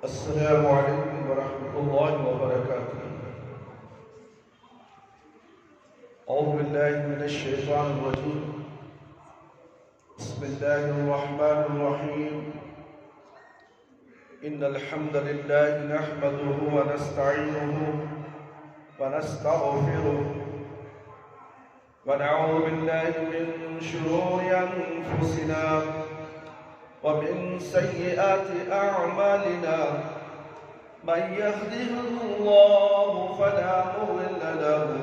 अस्सलामु अलैकुम वरहमतुल्लाहि वबरकातुहू। औज़ु बिल्लाहि मिनश शैतानिर रजीम। बिस्मिल्लाहिर रहमानिर रहीम। इन्नल हम्दलिल्लाहि नहमदुहु व नस्तईनुहु व नस्तगफिरुह व नऊज़ु बिल्लाहि मिन शुरूरि अनफुसिना वमिन सय्यिआति अअमालिना मन यहदिहिल्लाहु फला मुज़िल्ल लहु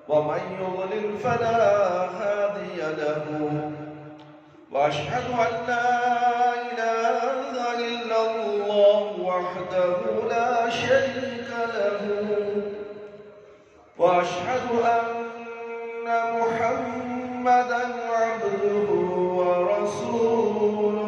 व मन युज़लिल फला हादिय लहु व अशहदु अन ला इलाहा इल्लल्लाहु वहदहु ला शरीका लहु व अशहदु अन्न मुहम्मदन अब्दुहु व रसूलुहु।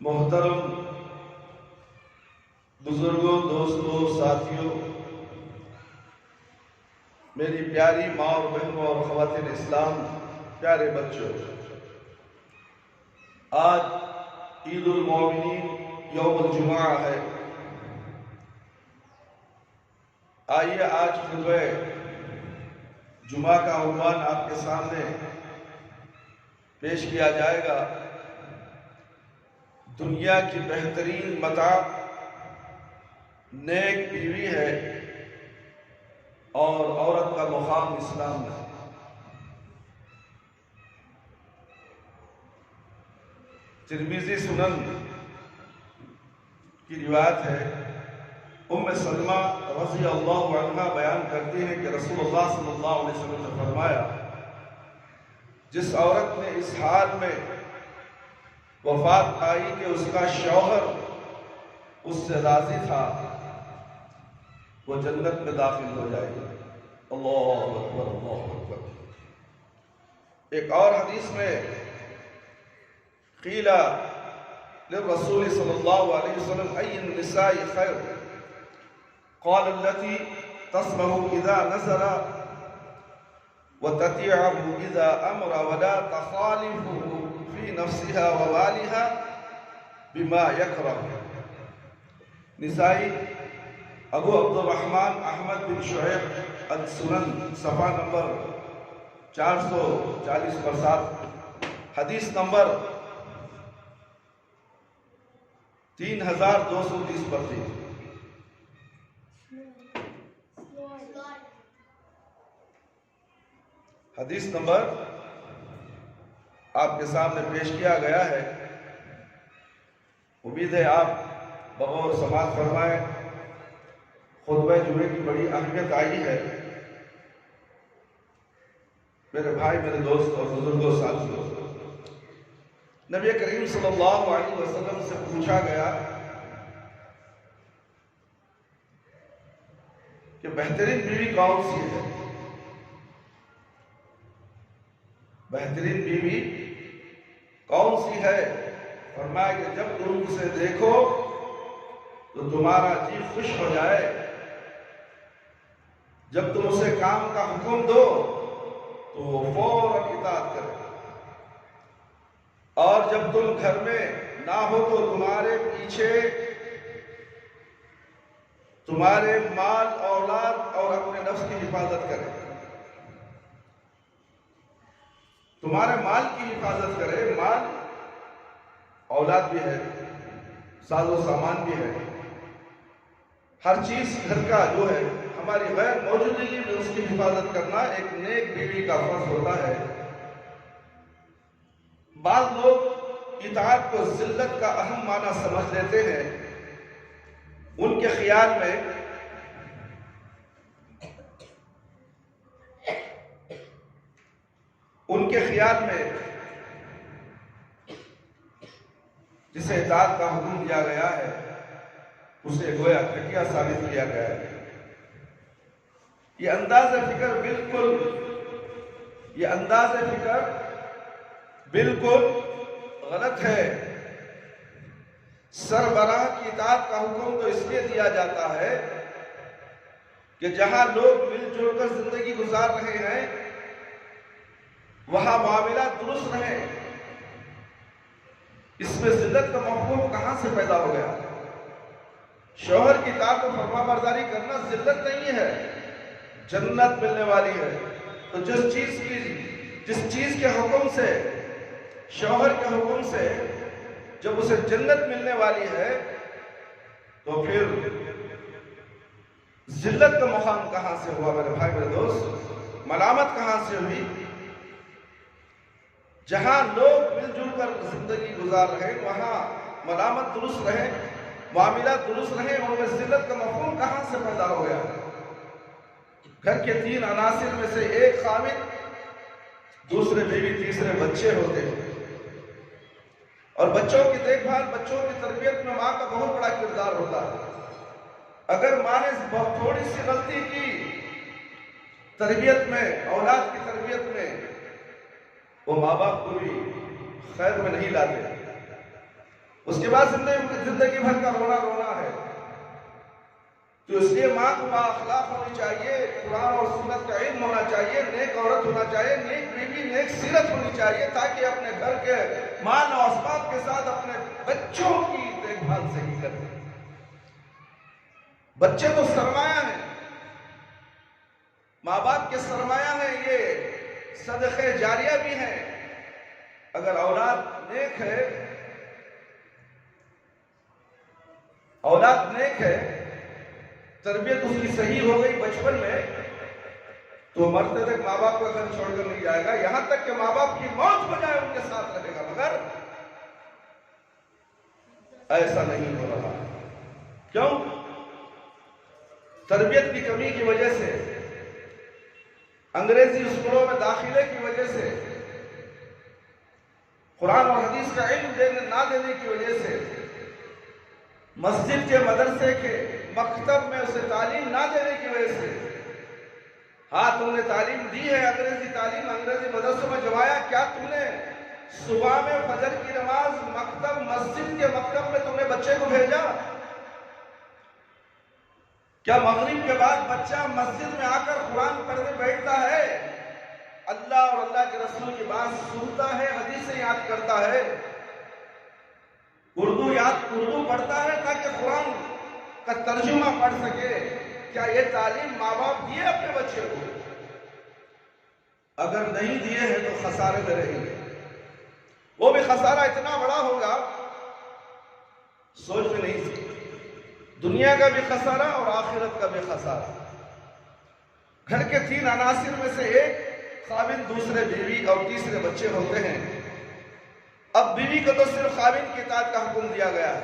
मोहतरम बुजुर्गों, दोस्तों, साथियों, मेरी प्यारी माँ और बहनों और ख़वातीन इस्लाम, प्यारे बच्चों, आज ईद उल मोमिनीन यौमुल जुमा है। आइए आज खुतबे जुमा का उन्वान आपके सामने पेश किया जाएगा। दुनिया की बेहतरीन मता नेक बीवी है और औरत का मुकाम इस्लाम में। तिर्मिज़ी सुनन की रिवायत है, उम्मे सलमा रज़ी अल्लाहु अन्हा बयान करती हैं कि रसूलुल्लाह सल्लल्लाहु अलैहि वसल्लम ने फरमाया, जिस औरत ने इस हाल में वफात पाई कि उसका शौहर उससे राजी था, वो जन्नत में दाखिल हो जाएगी। अल्लाहु अकबर, अल्लाहु अकबर। एक और हदीस में क़ीला लिर्रसूल सल्लल्लाहु अलैहि वसल्लम अय्युन निसाई खैर, क़ाल अल्लती तस्महु इज़ा नज़रा व ततीअहु इज़ा अमरा व ला तख़ालिफुहु फ़ी नफ़्सिहा व मालिहा बिमा यकरह। निसाई अबू अब्दुर्रहमान अहमद बिन शुएब अल-सुनन सफ़ा नंबर 440 पर 7, हदीस नंबर 3230 पर थी। हदीस नंबर आपके सामने पेश किया गया है। उम्मीद है आप बगौर समाज फरमाए। खुतबा जुमे की बड़ी अहमियत आई है। मेरे भाई, मेरे दोस्त और बुजुर्गों, साथियों, नबी करीम सल्लल्लाहु अलैहि वसल्लम से पूछा गया कि बेहतरीन बीवी कौन सी है? बेहतरीन बीवी कौन सी है? फरमाया कि जब तुम उसे देखो तो तुम्हारा जी खुश हो जाए, जब तुम उसे काम का हुक्म दो तो वो फौरन इताअत करे, और जब तुम घर में ना हो तो तुम्हारे पीछे तुम्हारे माल, औलाद और अपने नफ्स की हिफाजत करे, तुम्हारे माल की हिफाजत करे। माल, औलाद भी है, साजो सामान भी है, हर चीज घर का जो है हमारी गैर मौजूदगी में उसकी हिफाजत करना एक नेक बीवी का फर्ज होता है। बाद लोग इताअत को जिल्लत का अहम माना समझ लेते हैं। उनके ख्याल में जिसे इताअत का हुक्म दिया गया है उसे गोया घटिया साबित किया गया है। ये अंदाज़ फिक्र बिल्कुल गलत है। सरबराह की इताअत का हुक्म तो इसलिए दिया जाता है कि जहां लोग मिलजुल कर जिंदगी गुजार रहे हैं वहां मामला दुरुस्त रहे। इसमें जिल्लत का मफ़हूम कहां से पैदा हो गया? शौहर की इताअत और फरमाबरदारी करना जिल्लत नहीं है, जन्नत मिलने वाली है। तो जिस चीज के हुक्म से, शौहर के हुक्म से जब उसे जन्नत मिलने वाली है तो फिर जिल्लत का मुकाम कहां से हुआ? मेरे भाई, मेरे दोस्त, मलामत कहां से हुई? जहां लोग मिलजुल कर जिंदगी गुजार रहे वहां मलामत दुरुस्त रहे, मामला दुरुस्त रहे, उनमें जिल्लत का मफ़हूम कहां से पैदा हो गया? घर के 3 अनासिर में से एक खामिद, दूसरे बीवी, तीसरे बच्चे होते हैं। और बच्चों की देखभाल, बच्चों की तरबियत में माँ का बहुत बड़ा किरदार होता है। अगर माँ ने थोड़ी सी गलती की तरबियत में, औलाद की तरबियत में, वो माँ बाप को भी खैर में नहीं लाते। उसके बाद जिंदगी भर का रोना रोना है। तो इसलिए माँ को बाअखलाक होनी चाहिए, कुरान और सुन्नत का इल्म होना चाहिए, नेक औरत होना चाहिए, नेक बीवी, नेक सीरत होनी चाहिए, ताकि अपने घर के माल और असबाब के साथ अपने बच्चों की देखभाल सही करे। बच्चे तो सरमाया है, माँ बाप के सरमाया है, ये सदक़े जारिया भी है। अगर औलाद नेक है तरबियत उसकी सही हो गई बचपन में, तो मरते तक माँ बाप का घर छोड़कर नहीं जाएगा, यहां तक कि माँ बाप की मौत हो जाए उनके साथ रहेगा। मगर ऐसा नहीं हो रहा। क्यों? तरबियत की कमी की वजह से, अंग्रेजी स्कूलों में दाखिले की वजह से, कुरान और हदीस का इल्म ना देने की वजह से, मस्जिद के मदरसे के मकतब में उसे तालीम ना देने की वजह से, हाँ तुमने तालीम दी है अंग्रेजी तालीम, अंग्रेजी मदरसों में जमाया, क्या तुमने सुबह में फजर की नमाज मकतब मस्जिद के मकतब में तुमने बच्चे को भेजा? क्या मगरिब के बाद बच्चा मस्जिद में आकर कुरान पढ़ने बैठता है, अल्लाह और अल्लाह के रसूल की बात सुनता है, हदीसें याद करता है, उर्दू पढ़ता है ताकि कुरान का तर्जुमा पढ़ सके? क्या ये तालीम माँ बाप दिए अपने बच्चे को? अगर नहीं दिए हैं तो खसारे में रहेंगे। वो भी खसारा इतना बड़ा होगा सोच में नहीं सकते। दुनिया का भी खसारा और आखिरत का भी खसारा। घर के 3 अनासिर में से एक खाविन, दूसरे बीवी और तीसरे बच्चे होते हैं। अब बीवी को तो सिर्फ खाविन की इताअत का हुक्म दिया गया है,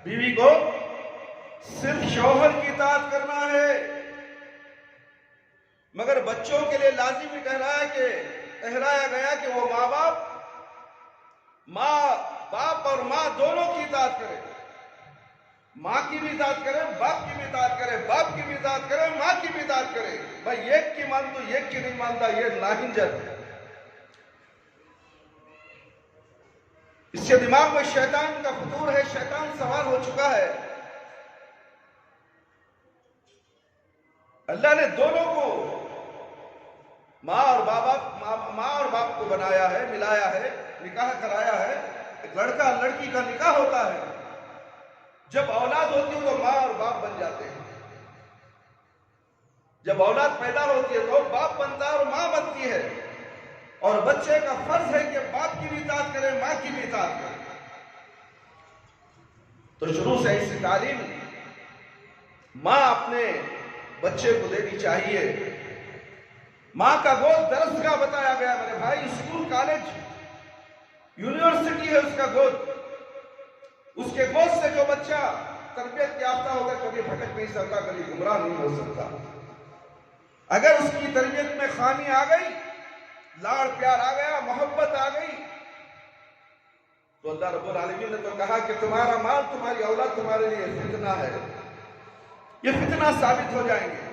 बीवी को सिर्फ शौहर की इताअत करना है, मगर बच्चों के लिए लाजिमी ठहराया गया कि वो बाप और माँ दोनों की इताअत करें। माँ की भी इताअत करें, बाप की भी इताअत करें, बाप की भी इताअत करें, माँ की भी इताअत करें। भाई एक की मान तो एक की नहीं मानता, ये नाहिंजत है। इससे दिमाग में शैतान का फतूर है, शैतान सवार हो चुका है। अल्लाह ने दोनों को, माँ और बाप को बनाया है, मिलाया है, निकाह कराया है। एक लड़का लड़की का निकाह होता है, जब औलाद होती है तो माँ और बाप बन जाते हैं। जब औलाद पैदा होती है तो बाप बनता है और माँ बनती है, और बच्चे का फर्ज है कि बाप की भी इताअत करे, माँ की भी इताअत करे। तो शुरू से ऐसी तालीम माँ अपने बच्चे को देनी चाहिए। माँ का गोद दरसगाह बताया गया मेरे भाई, स्कूल कॉलेज यूनिवर्सिटी है उसका गोद। उसके गोद से जो बच्चा तरबियत याफ्ता होगा कभी भटक नहीं सकता, कभी गुमराह नहीं हो सकता। अगर उसकी तरबियत में खामी आ गई, लाड़ प्यार आ गया, मोहब्बत आ गई, तो अल्लाह रब्बुल आलमीन ने तो कहा कि तुम्हारा माल, तुम्हारी औलाद तुम्हारे लिए फितना है, ये फितना साबित हो जाएंगे।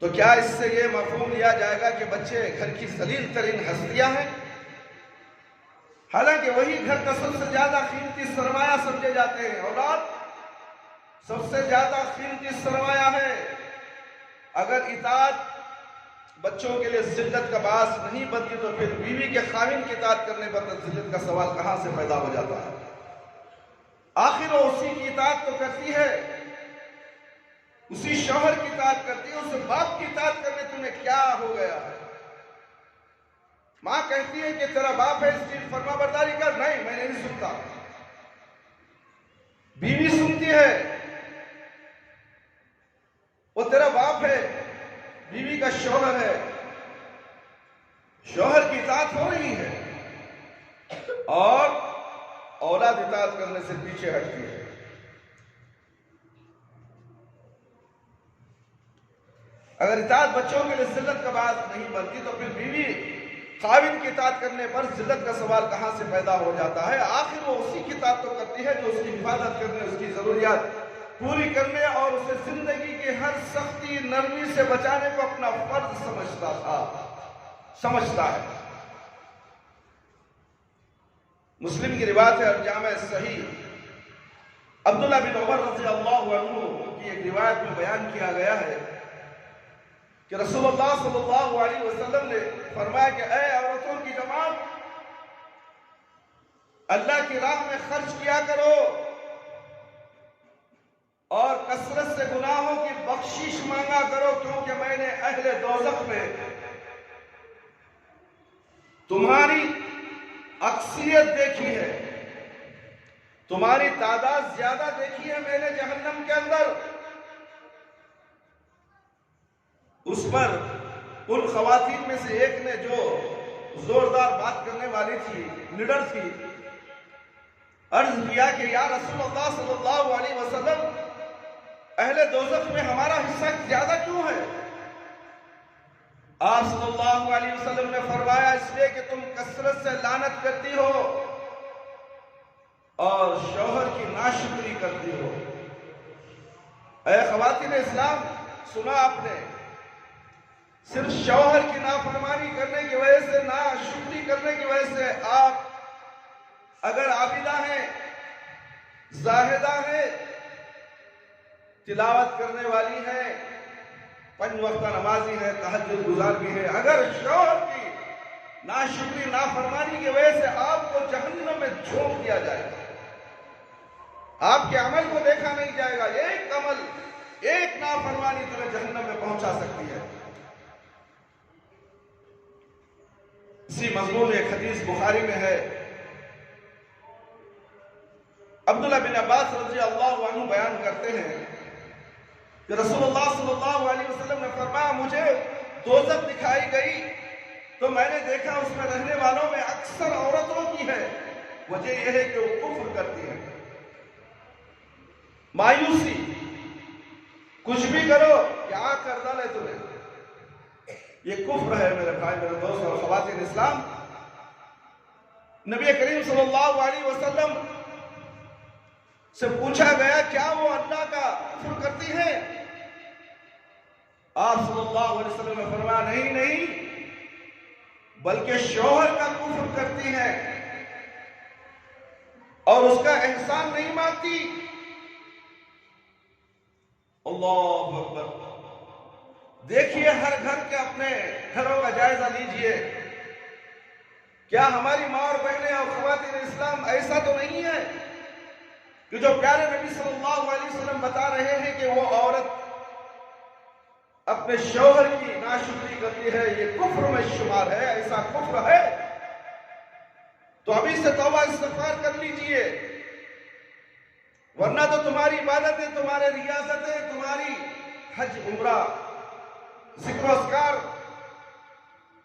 तो क्या इससे ये मफहूम लिया जाएगा कि बच्चे घर की जलील तरीन हस्तियां हैं? हालांकि वही घर का सबसे ज्यादा कीमती सरमाया समझे जाते हैं। औलाद सबसे ज्यादा कीमती सरमाया है। अगर इताअत बच्चों के लिए जिल्लत का बास नहीं बनती तो फिर बीवी के खाविन की इताअत करने पर तो जिल्लत का सवाल कहां से पैदा हो जाता है? आखिर वो उसी की इताअत तो करती है, उसी शौहर की इताअत करती है, उस बाप की इताअत करने तुम्हें क्या हो गया है? मां कहती है कि तेरा बाप है, इसकी फरमाबरदारी कर। नहीं, मैं नहीं सुनता। बीवी सुनती है, वो तेरा बाप है, बीवी का शौहर है, शौहर की इताअत हो रही है, और औलाद इताअत करने से पीछे हटती है। अगर इताअत बच्चों के लिए जिल्लत का बात नहीं बनती तो फिर बीवी खाविन की इताअत करने पर जिल्लत का सवाल कहां से पैदा हो जाता है? आखिर वो उसी की इताअत तो करती है जो उसकी हिफाजत करने, उसकी जरूरियात पूरी करने और उसे जिंदगी के हर सख्ती नरमी से बचाने को अपना फर्ज समझता है। मुस्लिम की रिवायत है, जामे सही अब्दुल्लाह बिन उमर रज़ियल्लाहु अन्हु की एक रिवायत में बयान किया गया है कि रसूलुल्लाह सल्लल्लाहु अलैहि वसल्लम ने फरमाया कि ऐ औरतों की जमात, अल्लाह की राह में खर्च किया करो और कसरत से गुनाहों की बख्शिश मांगा करो, क्योंकि मैंने अहले दोज़ख में तुम्हारी अक्सरियत देखी है। तुम्हारी तादाद ज्यादा देखी है मैंने जहन्नम के अंदर। उस पर उन खवातीन में से एक ने जो जोरदार बात करने वाली थी, निडर थी, अर्ज किया कि या रसूलुल्लाह सल्लल्लाहु अलैहि वसल्लम, अहले दोज़ख में हमारा हिस्सा ज्यादा क्यों है? आप सल्लल्लाहु अलैहि वसल्लम ने फरमाया, इसलिए कि तुम कसरत से लानत करती हो और शौहर की नाशुक्री करती हो। ऐ खवातीन इस्लाम, सुना आपने, सिर्फ शौहर की नाफरमानी करने की वजह से, नाशुक्री करने की वजह से आप अगर आबिदा है, जाहिदा है, तिलावत करने वाली है, पंज वक्त नमाजी है, तहज्जुद गुजार भी है, अगर शौहर की नाशुक्री नाफरमानी की वजह से आपको जहन्नम में झोंक दिया जाएगा, आपके अमल को देखा नहीं जाएगा, एक अमल, एक नाफरमानी तुम्हें जहन्नम में पहुंचा सकती है। इसी मजमून में एक हदीस बुखारी में है, अब्दुल्लाह बिन अब्बास रज़ी अल्लाहु अन्हु बयान करते हैं कि रसूलुल्लाह सल्लल्लाहु अलैहि वसल्लम ने फरमाया, मुझे दोज़ख दिखाई गई तो मैंने देखा उसमें रहने वालों में अक्सर औरतों की है। वजह यह है कि वो कुफ्र करती है, मायूसी, कुछ भी करो क्या कर डाले तुम्हें, ये कुफ्र है मेरे भाई, मेरे दोस्त और ख़वातीन इस्लाम। नबी करीम सल्लल्लाहु अलैहि वसल्लम से पूछा गया, क्या वो अल्लाह का कुफ्र करती है? आप सल्लल्लाहु अलैहि वसल्लम ने फरमाया, नहीं नहीं, बल्कि शौहर का कुफ्र करती है और उसका एहसान नहीं मानती। अल्लाहु अकबर। देखिए, हर घर के अपने घरों का जायजा लीजिए। क्या हमारी माँ और बहनें और ख़वातीन इस्लाम ऐसा तो नहीं है कि जो प्यारे नबी सल्लल्लाहु अलैहि वसल्लम बता रहे हैं कि वो औरत अपने शौहर की नाशुक्री करती है, ये कुफ्र में शुमार है, ऐसा कुफ्र है तो अभी से तौबा इस्तिग़फ़ार कर लीजिए, वरना तो तुम्हारी इबादतें, तुम्हारे रियासतें, तुम्हारी हज उम्रा, जिक्र अस्कार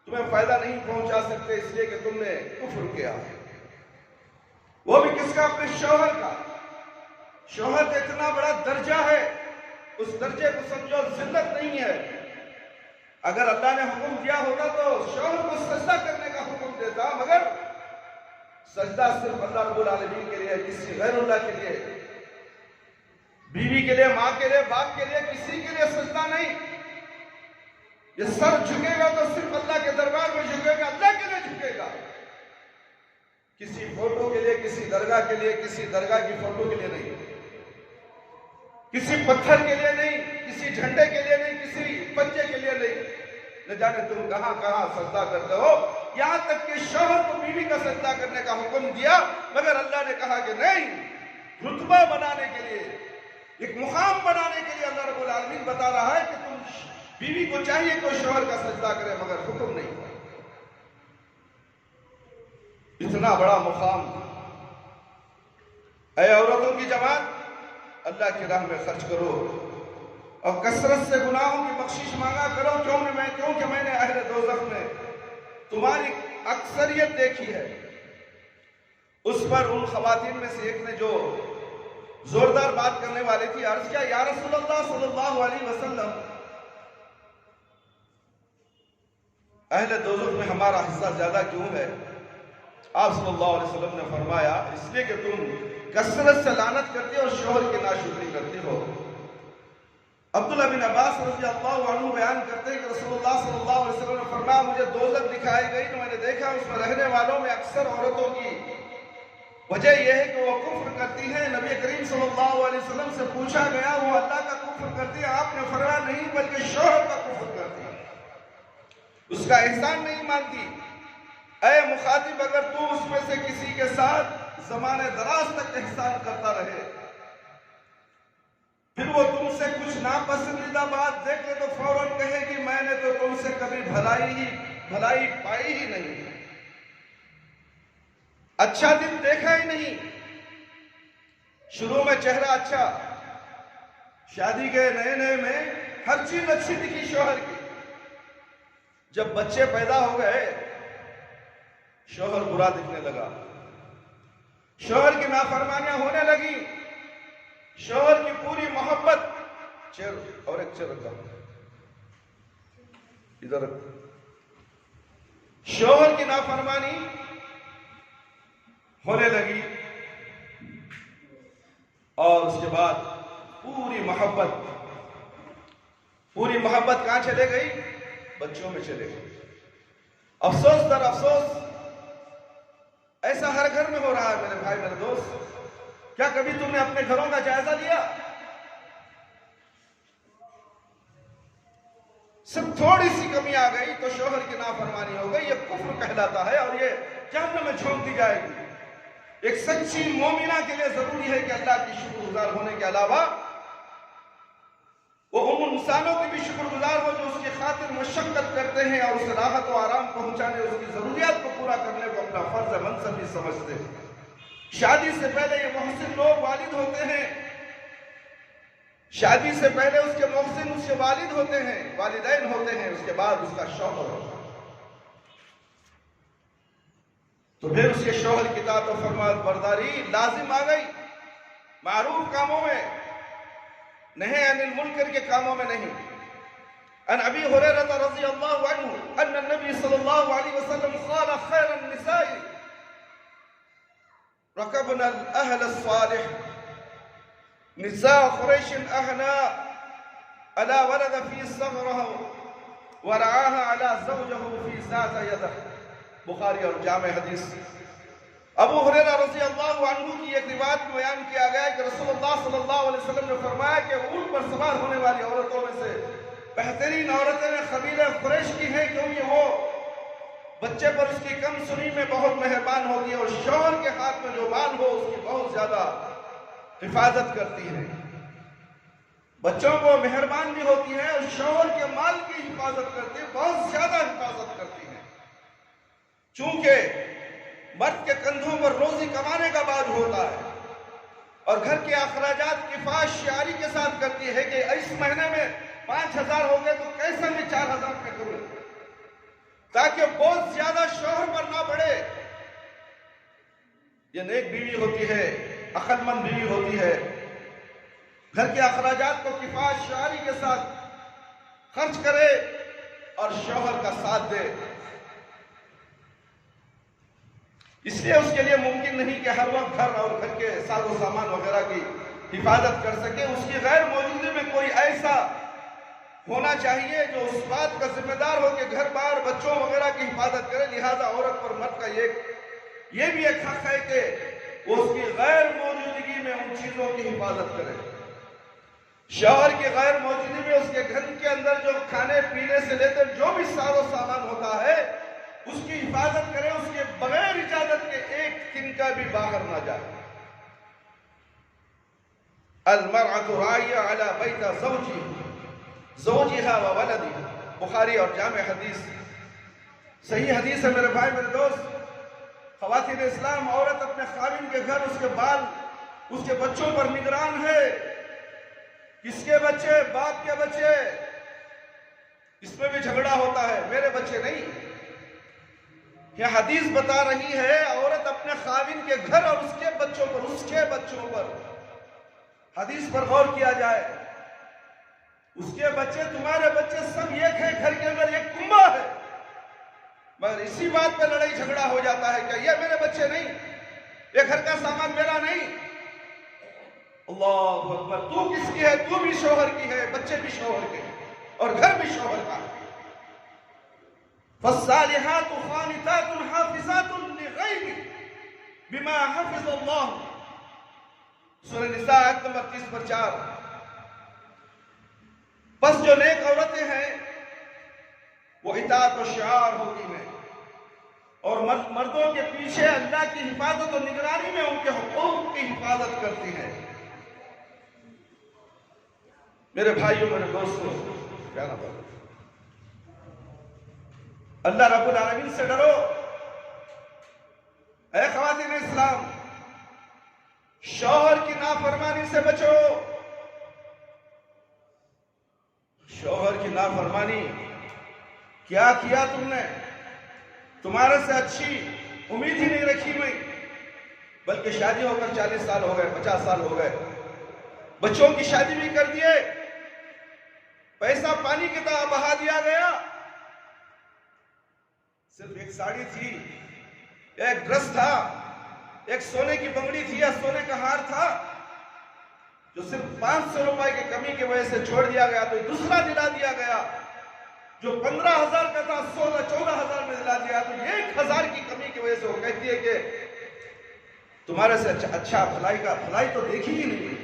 तुम्हें फायदा नहीं पहुंचा सकते, इसलिए कि तुमने कुफ्र किया, वो भी किसका? अपने शौहर का। शौहर का इतना बड़ा दर्जा है, उस दर्जे को समझो जिल्लत नहीं है। अगर अल्लाह ने हुक्म दिया होता तो शौहर को सजदा करने का हुक्म देता, मगर सजदा सिर्फ अल्लाह रब्बुल आलमीन के लिए, किसी गैरुल्लाह के लिए, बीवी के लिए, माँ के लिए, बाप के लिए, किसी के लिए सजदा नहीं। ये सर झुकेगा तो सिर्फ अल्लाह के दरबार में झुकेगा, अल्लाह के लिए झुकेगा, किसी फोटो के लिए, किसी दरगाह के लिए, किसी दरगाह की फोटो के लिए नहीं, किसी पत्थर के लिए नहीं, किसी झंडे के लिए नहीं, किसी पंजे के लिए नहीं। न जाने तुम कहां कहां सजदा करते हो। यहां तक कि शौहर को बीवी का सजदा करने का हुक्म दिया, मगर अल्लाह ने कहा कि नहीं, रुतबा बनाने के लिए, एक मुकाम बनाने के लिए अल्लाह रब्बुल आलमीन बता रहा है कि तुम, बीवी को चाहिए तो शौहर का सजदा करे, मगर हुक्म नहीं। इतना बड़ा मुकाम। ऐ औरतों की जमात, अल्लाह की राह में खर्च करो और कसरत से गुनाहों की बख्शिश मांगा करो। क्योंकि मैंने अहले दोज़ख में तुम्हारी अक्सरियत देखी है। उस पर उन खवातीन में से एक ने जो जोरदार बात करने वाली थी, अर्ज किया, या रसूलल्लाह सल्लल्लाहु अलैहि वसल्लम, अहले दोज़ख में हमारा हिस्सा ज्यादा क्यों है? आप सल्लल्लाहु अलैहि वसल्लम ने फरमाया, इसलिए कि तुम कसरत से लानत करती हो और शौहर की नाशुक्री करती हो। अब्दुल्लाह बिन अब्बास रज़ी अल्लाहु अन्हु बयान करते हैं कि रसूलुल्लाह सल्लल्लाहु अलैहि वसल्लम ने फरमाया, मुझे दोज़ख दिखाई गई तो मैंने देखा उसमें रहने वालों में अक्सर औरतों की। वजह यह है कि वो कुफ्र करती हैं। नबी करीम सल्लल्लाहु अलैहि वसल्लम से पूछा गया, वो अल्लाह का कुफ्र करती है? आपने फरमाया, नहीं, बल्कि शौहर का कुफ्र करती है, उसका एहसान नहीं मानती। ऐ मुखातिब, अगर तू उसमें से किसी के साथ ज़माने दराज तक एहसान करता रहे, फिर वो तुमसे कुछ नापसंदीदा बात देख ले तो फौरन कहे कि मैंने तो तुमसे कभी भलाई पाई ही नहीं, अच्छा दिन देखा ही नहीं, शुरू में चेहरा अच्छा, शादी के नए नए में हर चीज अच्छी दिखी शौहर की। जब बच्चे पैदा हो गए शौहर बुरा दिखने लगा, शौहर की नाफरमानियां होने लगी, शौहर की पूरी मोहब्बत। चेयर और एक चेयर रखा इधर। शौहर की नाफरमानी होने लगी और उसके बाद पूरी मोहब्बत कहां चले गई? बच्चों में चले गई। अफसोस दर अफसोस ऐसा हर घर में हो रहा है मेरे भाई मेरे दोस्त। क्या कभी तुमने अपने घरों का जायजा लिया? सिर्फ थोड़ी सी कमी आ गई तो शौहर की नाफरमानी हो गई, ये कुफ्र कहलाता है और ये जहन्नम में झोंक दी जाएगी। एक सच्ची मोमिना के लिए जरूरी है कि अल्लाह की शुक्रगुजार होने के अलावा वो उन इंसानों के भी शुक्रगुजार हो जो उसकी खातिर मशक्कत करते हैं और उसे राहत और आराम पहुंचाने, उसकी जरूरियात को पूरा करने को अपना फर्ज मनसब भी समझते हैं। शादी से पहले ये मोहसिन लोग वालिद होते हैं, शादी से पहले उसके मोहसिन उसके वालिद होते हैं, वालिदैन होते हैं, उसके बाद उसका शौहर होता है। तो फिर उसके शौहर की इताअत और फरमाबरदारी लाजिम आ गई, मारूफ कामों में, नही अनिल मुनकर के कामों में नहीं। अन अबी हुरैरा रज़ियल्लाहु अन्हु अन्न नबी सल्लल्लाहु अलैहि वसल्लम क़ाल खैरुन निसाई रकबना अल-अहल अस्सालिह निसा क़ुरैश अहना अला वलद फी सग़रह व रआहा अला ज़ौजहु फी ज़ात यदिह। बुखारी और जामे हदीस। अबू हुरैरा रज़ियल्लाहु अन्हु की एक रिवायत में बयान किया गया कि रसूलुल्लाह सल्लल्लाहु अलैहि वसल्लम ने फरमाया कि ऊंट पर सवार होने वाली औरतों में से बेहतरीन औरतें कबीले कुरैश की हैं, क्योंकि वो बच्चे पर उसकी कम सुनी में बहुत मेहरबान होती है और शौहर के हाथ में जो माल हो उसकी बहुत ज्यादा हिफाजत करती है। बच्चों को मेहरबान भी होती है और शौहर के माल की हिफाजत करती है, बहुत ज्यादा हिफाजत करती है। चूंकि मर्द के कंधों पर रोजी कमाने का बाज होता है और घर के अखराजात किफायत शियारी के साथ करती है कि इस महीने में 5,000 हो गए तो कैसे मैं 4,000 में करूं, ताकि बहुत ज्यादा शौहर पर ना पड़े। ये नेक बीवी होती है, अक्लमंद बीवी होती है, घर के अखराजात को किफायत शियारी के साथ खर्च करे और शौहर का साथ दे। इसलिए उसके लिए मुमकिन नहीं कि हर वक्त घर और घर के साजो सामान वगैरह की हिफाजत कर सके। उसकी गैर मौजूदगी में कोई ऐसा होना चाहिए जो उस बात का जिम्मेदार हो कि घर बार बच्चों वगैरह की हिफाजत करे। लिहाजा औरत पर मर्द का ये भी एक हक है कि वो उसकी गैर मौजूदगी में उन चीजों की हिफाजत करे। शौहर की गैर मौजूदगी में उसके घर के अंदर जो खाने पीने से लेकर जो भी साजो सामान होता है उसकी हिफाजत करें, उसके बगैर इजाजत के एक तिनका भी बाहर ना जाए। अल-मरअतु राइया अला बैत ज़ौजिहा व वलदिहा। बुखारी और जामे हदीस, सही हदीस है मेरे भाई मेरे दोस्त। ख़वातीन इस्लाम, औरत अपने खाविन के घर, उसके बाल, उसके बच्चों पर निगरान है। किसके बच्चे? बाप के बच्चे। इसमें भी झगड़ा होता है, मेरे बच्चे नहीं। यह हदीस बता रही है औरत अपने खाविन के घर और उसके बच्चों पर हदीस पर गौर किया जाए। उसके बच्चे तुम्हारे बच्चे सब एक है, घर के अंदर एक कुंबा है, मगर इसी बात पर लड़ाई झगड़ा हो जाता है कि ये मेरे बच्चे नहीं, ये घर का सामान मेरा नहीं। अल्लाहु अकबर। तू किसकी है? तू भी शौहर की है, बच्चे भी शौहर के और घर भी शौहर का। फस्सालिहातु क़ानितातुन हाफ़िज़ातुन लिग़ैबि बिमा हफ़िज़ल्लाह। सूरह निसा आयत नंबर 30/4। बस जो नेक औरतें हैं वो इताअत और शिआर होती हैं और मर्दों के पीछे अल्लाह की हिफाजत और निगरानी में उनके हुकूक की हिफाजत करती हैं। मेरे भाइयों मेरे दोस्तों, क्या ना बोलो, अल्लाह रब्बुल आलमीन से डरो। ऐ ख़वातीन इस्लाम, शौहर की नाफरमानी से बचो। शौहर की नाफरमानी क्या किया तुमने? तुम्हारे से अच्छी उम्मीद ही नहीं रखी मैं, बल्कि शादी होकर 40 साल हो गए, 50 साल हो गए, बच्चों की शादी भी कर दिए, पैसा पानी की तरह बहा दिया गया। सिर्फ एक साड़ी थी, एक ड्रेस था, एक सोने की बंगड़ी थी या सोने का हार था, जो सिर्फ 500 रुपए की कमी की वजह से छोड़ दिया गया, तो दूसरा दिला दिया गया जो 15,000 का था, 16-14,000 में दिला दिया। तो 1,000 की कमी की वजह से वो कहती है कि तुम्हारे से अच्छा भलाई तो देखी ही नहीं।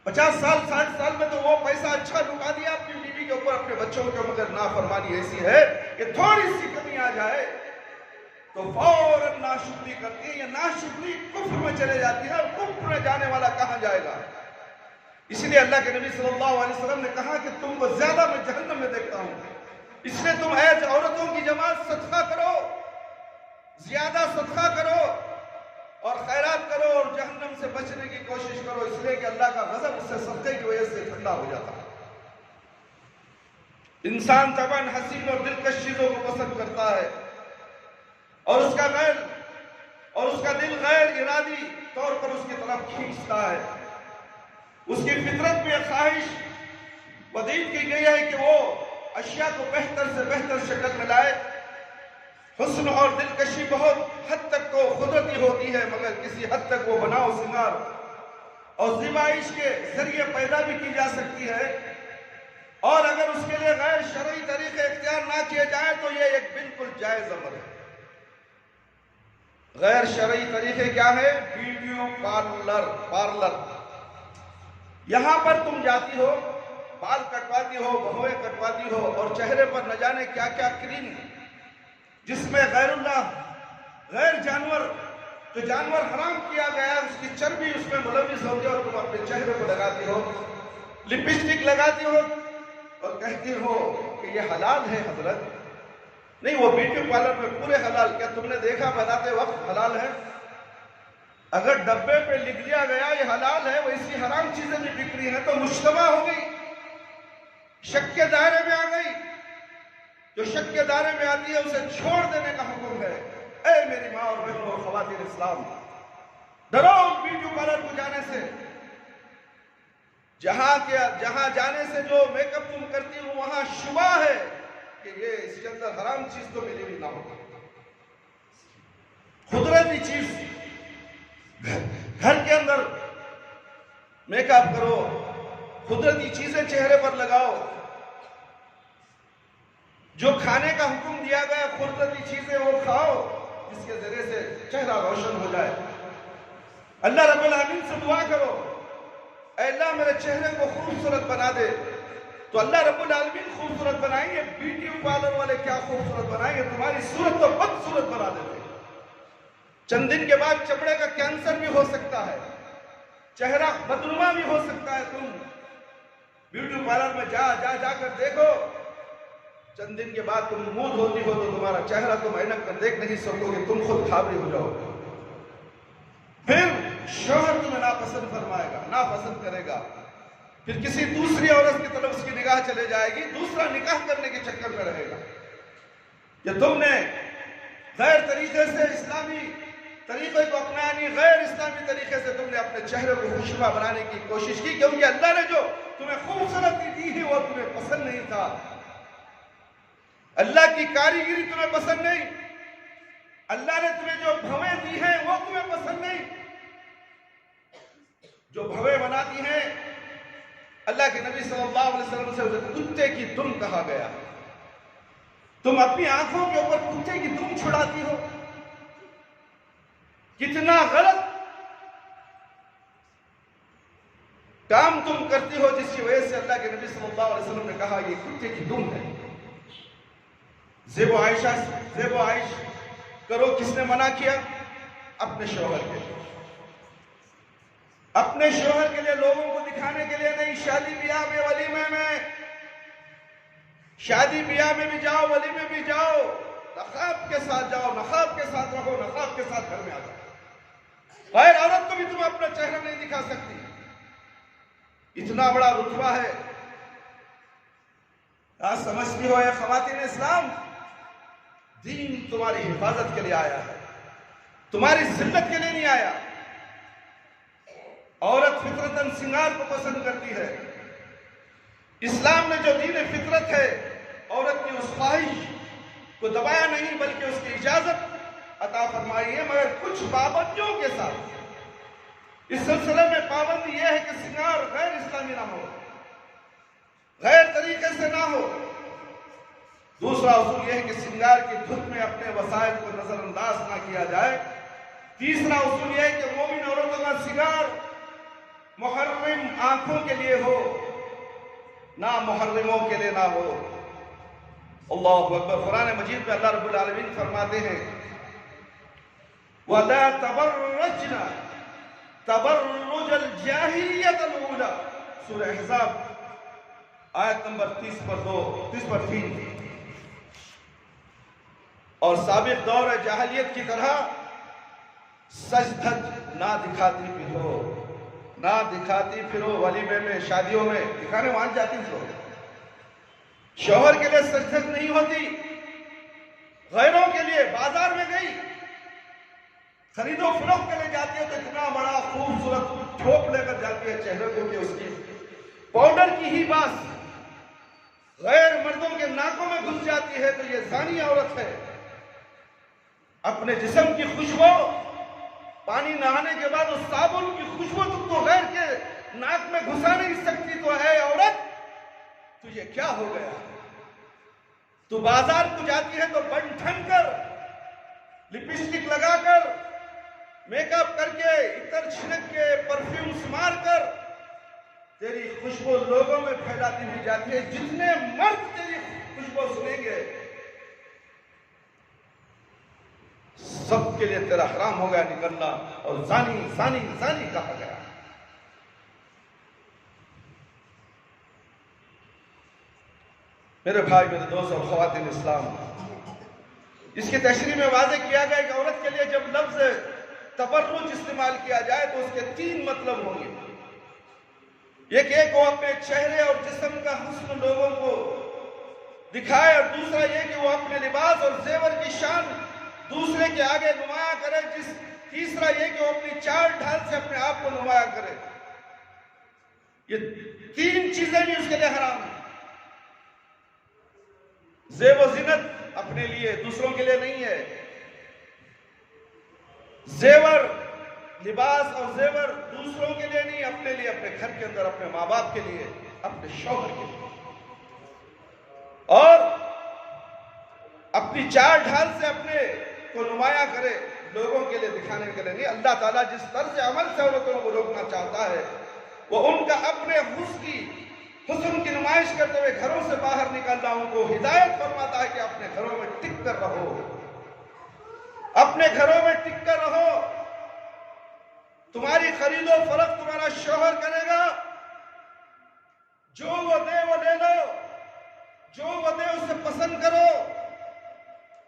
50 साल 60 साल में तो वो पैसा अच्छा लुटा दिया अपनी बीवी के ऊपर, अपने बच्चों के, मगर नाफरमानी ऐसी है कि थोड़ी सी कमी आ जाए तो फौरन नाशुक्री करती है, या नाशुक्री कुफ्र में चले जाती है, और कुफ्र में जाने वाला कहां जाएगा। इसलिए अल्लाह के नबी सल्लल्लाहु अलैहि वसल्लम ने कहा कि तुमको ज्यादा मैं जहन्नम में देखता हूं, इसलिए तुम ऐज औरतों की जमात सदका करो, ज्यादा सदका करो और खैरात करो और जहन्नम से बचने की कोशिश करो, इसलिए कि अल्लाह का गजब उससे सदके की वजह से ठंडा हो जाता है। इंसान तबन हसीन और दिलकश चीजों को पसंद करता है, और उसका दिल गैर इरादी तौर पर उसकी तरफ खींचता है। उसकी फितरत में ख्वाहिश वदीद की गई है कि वो अशिया को बेहतर से बेहतर शक्ल में लाए। हुस्न और दिलकशी बहुत हद तक तो कुदरती होती है, मगर किसी हद तक वो बनाओ सिंगार और ज़िबाइश के जरिए पैदा भी की जा सकती है, और अगर उसके लिए गैर शरई तरीके इख्तियार ना किए जाए तो ये एक बिल्कुल जायज अमल है। गैर शरई तरीके क्या है? Video parlour. यहां पर तुम जाती हो, बाल कटवाती हो, बहुएं कटवाती हो, और चेहरे पर न जाने क्या क्या क्रीम, जिसमें गैरुल्लाह, गैर जानवर, जो जानवर हराम किया गया उसकी चर्बी उसमें मुलविस होती है, और तुम अपने चेहरे पर लगाती हो, लिपस्टिक लगाती हो और कहती हो कि ये हलाल है। हजरत नहीं, वो ब्यूटी पार्लर में पूरे हलाल। क्या तुमने देखा बनाते वक्त हलाल है? अगर डब्बे पे लिख दिया गया ये हलाल है, वैसी हराम चीजें भी बिक रही हैं, तो मुश्तबा हो गई, शक के दायरे में आ गई। जो शक के दायरे में आती है उसे छोड़ देने का हुक्म है। ऐ मेरी माँ और बहनों और ख़वातीन इस्लाम, डरो ब्यूटी पार्लर को जाने से। जहां जाने से जो मेकअप तुम करती हो वहां शुबा है कि ये इसके अंदर हराम चीज तो मिली भी ना हो। कुदरती चीज घर के अंदर मेकअप करो, कुदरती चीजें चेहरे पर लगाओ। जो खाने का हुक्म दिया गया कुदरती चीजें वो खाओ, जिसके जरिए से चेहरा रोशन हो जाए। अल्लाह रब्बुल आमीन से दुआ करो, ऐ अल्लाह मेरे चेहरे को खूबसूरत बना दे। तो अल्लाह रब्बुल आमीन खूबसूरत बनाएंगे। ब्यूटी पार्लर वाले क्या खूबसूरत बनाएंगे, तुम्हारी सूरत तो बदसूरत बना देते। चंद दिन के बाद चमड़े का कैंसर भी हो सकता है, चेहरा बदनुमा भी हो सकता है। तुम ब्यूटी पार्लर में जाकर देखो, चंद दिन के बाद तुम मुंह धोती हो तो तुम्हारा चेहरा तुम ऐनक में देख नहीं सकोगे, तुम खुद खाबरी हो जाओगे। फिर शौहर तुम्हें नापसंद फरमाएगा, नापसंद करेगा, फिर किसी दूसरी औरत की तरफ उसकी निगाह चले जाएगी, दूसरा निकाह करने के चक्कर में रहेगा। ये तुमने गैर तरीके से इस्लामी तरीके को अपनानी, गैर इस्लामी तरीके से तुमने अपने चेहरे को खुशबा बनाने की कोशिश की, क्योंकि अल्लाह ने जो तुम्हें खूबसूरती दी है वो तुम्हें पसंद नहीं था। अल्लाह की कारीगिरी तुम्हें पसंद नहीं, अल्लाह ने तुम्हें जो भवें दी हैं वो तुम्हें पसंद नहीं। जो भवें बनाती हैं, अल्लाह के नबी सल्लल्लाहु अलैहि वसल्लम से उसे कुत्ते की दुम कहा गया। तुम अपनी आंखों के ऊपर कुत्ते की दुम छुड़ाती हो, कितना गलत काम तुम करती हो, जिसकी वजह से अल्लाह के नबी सल्लल्लाहु अलैहि वसल्लम ने कहा ये कुत्ते की दुम है। ज़ेबो आइश करो, किसने मना किया? अपने शौहर के लिए, अपने शौहर के लिए, लोगों को दिखाने के लिए नहीं। शादी ब्याह में, वलीमे में, शादी ब्याह में भी जाओ, वलीमे में भी जाओ, नकाब के साथ जाओ, नकाब के साथ रहो, नकाब के साथ घर में आ जाओ। गैर औरत को भी तुम अपना चेहरा नहीं दिखा सकती, इतना बड़ा रुतबा है। आज समझती हो ख़वातीन इस्लाम, दीन तुम्हारी हिफाजत के लिए आया है, तुम्हारी जिल्लत के लिए नहीं आया। औरत फितरतन सिंगार को पसंद करती है। इस्लाम ने जो दीन फितरत है, औरत की उस ख्वाहिश को दबाया नहीं बल्कि उसकी इजाजत अता फरमाई है, मगर कुछ पाबंदियों के साथ। इस सिलसिले में पाबंदी यह है कि सिंगार गैर इस्लामी ना हो, गैर तरीके से ना हो। दूसरा उसूल यह है कि सिंगार की धुन में अपने वसाइल को नजरअंदाज ना किया जाए। तीसरा उसूल यह है कि मोमिन औरतों का सिंगार मुहर्रिम आंखों के लिए हो, ना मुहर्रिमों के लिए ना हो। अल्लाहु अकबर। कुरान मजीद में अल्लाह रब्बुल आलमीन फरमाते हैं, वला तबर्रजना तबर्रुजल जाहिलियतल ऊला, सूरह अहज़ाब आयत नंबर 30 पर 3। और साबिक दौर जाहिलियत की तरह सज धज ना दिखाती फिरो वलीमे में, शादियों में दिखाने मान जाती थी। शौहर के लिए सज धज नहीं होती, गैरों के लिए बाजार में गई, खरीदो फरोख्त के लिए जाती है तो इतना बड़ा खूबसूरत ठोप लेकर जाती है चेहरे को कि उसकी पाउडर की ही बात गैर मर्दों के नाकों में घुस जाती है, तो ये जानी औरत है। अपने जिस्म की खुशबू, पानी नहाने के बाद उस साबुन की खुशबू तुम तो गैर के नाक में घुसा नहीं सकती, तो है औरत तुझे क्या हो गया? तू बाजार को जाती है तो बन ठन कर, लिपस्टिक लगाकर, मेकअप करके, इतर छिड़क के, परफ्यूम्स मारकर तेरी खुशबू लोगों में फैलाती हुई जाती है। जितने मर्द तेरी खुशबू सुनेंगे सबके लिए तेरा हराम हो गया निकलना, और जानी जानी जानी कहा गया। मेरे भाई, मेरे दोस्त और ख़वातीन इस्लाम, इसकी तशरीह में वाज़ेह किया गया कि औरत के लिए जब लफ्ज़ तबर्रुज इस्तेमाल किया जाए तो उसके 3 मतलब होंगे। एक वो अपने चेहरे और जिस्म का हुस्न लोगों को दिखाए, और दूसरा ये कि वो अपने लिबास और जेवर की शान दूसरे के आगे नुमाया करे। तीसरा ये कि वो अपनी चाल ढाल से अपने आप को नुमाया करे। ये 3 चीजें भी उसके लिए हराम है। ज़ेब व ज़ीनत अपने लिए, दूसरों के लिए नहीं है। जेवर, लिबास और जेवर दूसरों के लिए नहीं, अपने लिए, अपने घर के अंदर, अपने माँ बाप के लिए, अपने शौहर के लिए, और अपनी चाल ढाल से अपने को नुमाया करे, लोगों के लिए दिखाने के लिए नहीं। अल्लाह ताला जिस तर्ज अमल से औरतों को रोकना चाहता है वो उनका अपने हुस्न की नुमाइश करते हुए घरों से बाहर निकलना, उनको हिदायत फरमाता है कि अपने घरों में टिक कर रहो, अपने घरों में टिक कर रहो। तुम्हारी खरीदो फरोख्त तुम्हारा शौहर करेगा, जो वो दे वो ले लो, जो वो दे उसे पसंद करो।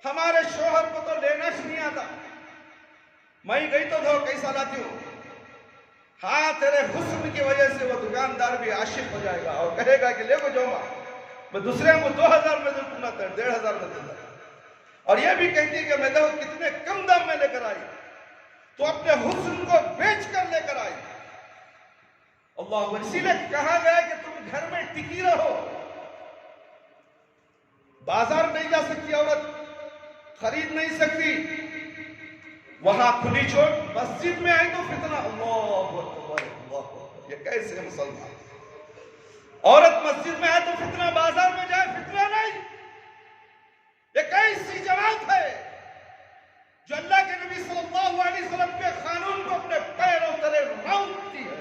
हमारे शौहर को तो लेना ही नहीं आता। मैं गई तो दो, कैसा लाती हूं? हाँ, तेरे हुस्न की वजह से वो दुकानदार भी आशिक हो जाएगा और कहेगा कि ले को जाऊंगा, मैं दूसरे को 2000 में दूंगा, 1500 में दूंगा। और ये भी कहती है कि मैं देखो कितने कम दाम में लेकर आई, तो अपने हुस्न को बेच कर लेकर आई। अल्लाह, इसीलिए कहा गया कि तुम घर में टिकी रहो। बाजार नहीं जा सकती औरत, खरीद नहीं सकती, वहां खुली चोट। मस्जिद में आई तो फितना। अल्लाह अल्लाह, ये कैसे मुसलमान? औरत मस्जिद में आए तो फितना, बाजार में जाए फितना नहीं। ये कैसी जमात है जो अल्लाह के नबी सल्लल्लाहु अलैहि वसल्लम के कानून को अपने पैरों तले रौंदती है?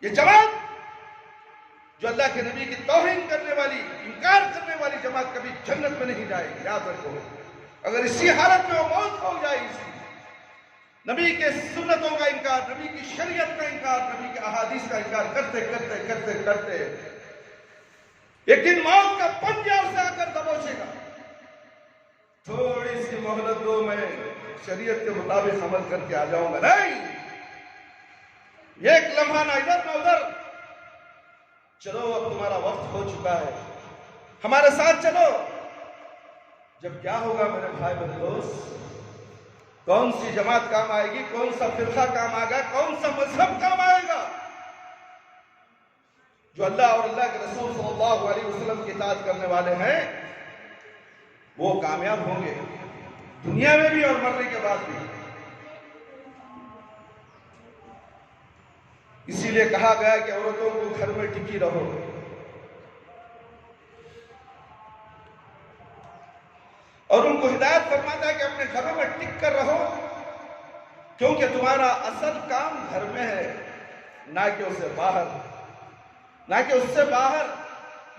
ये जमात जो अल्लाह के नबी की तौहीन करने वाली, इनकार करने वाली जमात कभी जन्नत में नहीं जाएगी, याद रखो। अगर इसी हालत में वो मौत हो जाए, इसी नबी के सुन्नतों का इनकार, नबी की शरीयत का इनकार, नबी के अहादीस का इनकार करते करते करते करते एक दिन मौत का पंजा उसे आकर दबोचेगा। थोड़ी सी मोहलत दो, मैं शरीयत के मुताबिक अमल करके आ जाऊंगा। नहीं, एक लम्हा ना इधर ना उधर। चलो, अब तुम्हारा वक्त हो चुका है, हमारे साथ चलो। जब क्या होगा मेरे भाई मेरे दोस्त, कौन सी जमात काम आएगी, कौन सा फिरका काम आएगा, कौन सा मजहब काम आएगा? जो अल्लाह और अल्लाह के रसूल सल्लल्लाहु अलैहि वसल्लम की इताअत करने वाले हैं वो कामयाब होंगे, दुनिया में भी और मरने के बाद भी। इसीलिए कहा गया कि औरतों को घर में टिकी रहो। और उनको हिदायत फरमाता है कि अपने घरों में टिक कर रहो, क्योंकि तुम्हारा असल काम घर में है, ना कि उससे बाहर, ना कि उससे बाहर।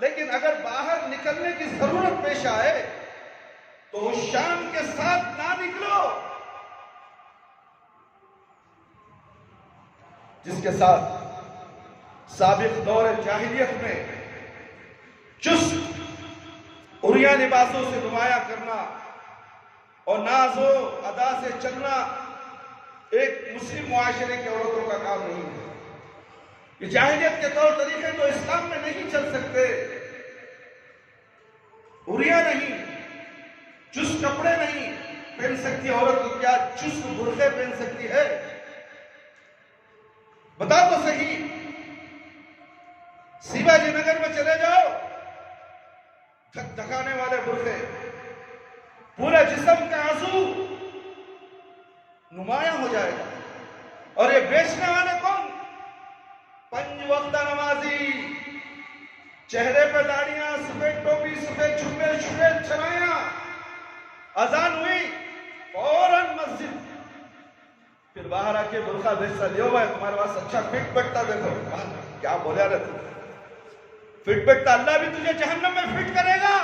लेकिन अगर बाहर निकलने की जरूरत पेश आए तो उस शान के साथ ना निकलो जिसके साथ साबिक दौर जाहिलियत में चुस्त उरिया लिबासों से नुमाया करना और नाजो अदा से चलना एक मुस्लिम मुआशरे की औरतों का काम नहीं है। ये जाहिलियत के तौर तरीके तो इस्लाम में नहीं चल सकते। उरिया नहीं, चुस्त कपड़े नहीं पहन सकती औरत, तो क्या चुस्त बुर्के पहन सकती है? बता तो सही। शिवाजी नगर में चले जाओ, धकाने वाले बुर्के, पूरा जिस्म का आंसू नुमाया हो जाएगा। और ये बेचने वाले कौन? पंज वक्त नमाजी, चेहरे पे दाढ़ियां, सफेद टोपी, सफेद झुम्मे, सफेद छनाया, अजान हुई फौरन मस्जिद, फिर बाहर आके बुर्का बेचता, लियो भाई तुम्हारे पास अच्छा फिट बैठता, देखो क्या बोला रे तू, फिट बैठता, अल्लाह भी तुझे जहन्नम में फिट करेगा।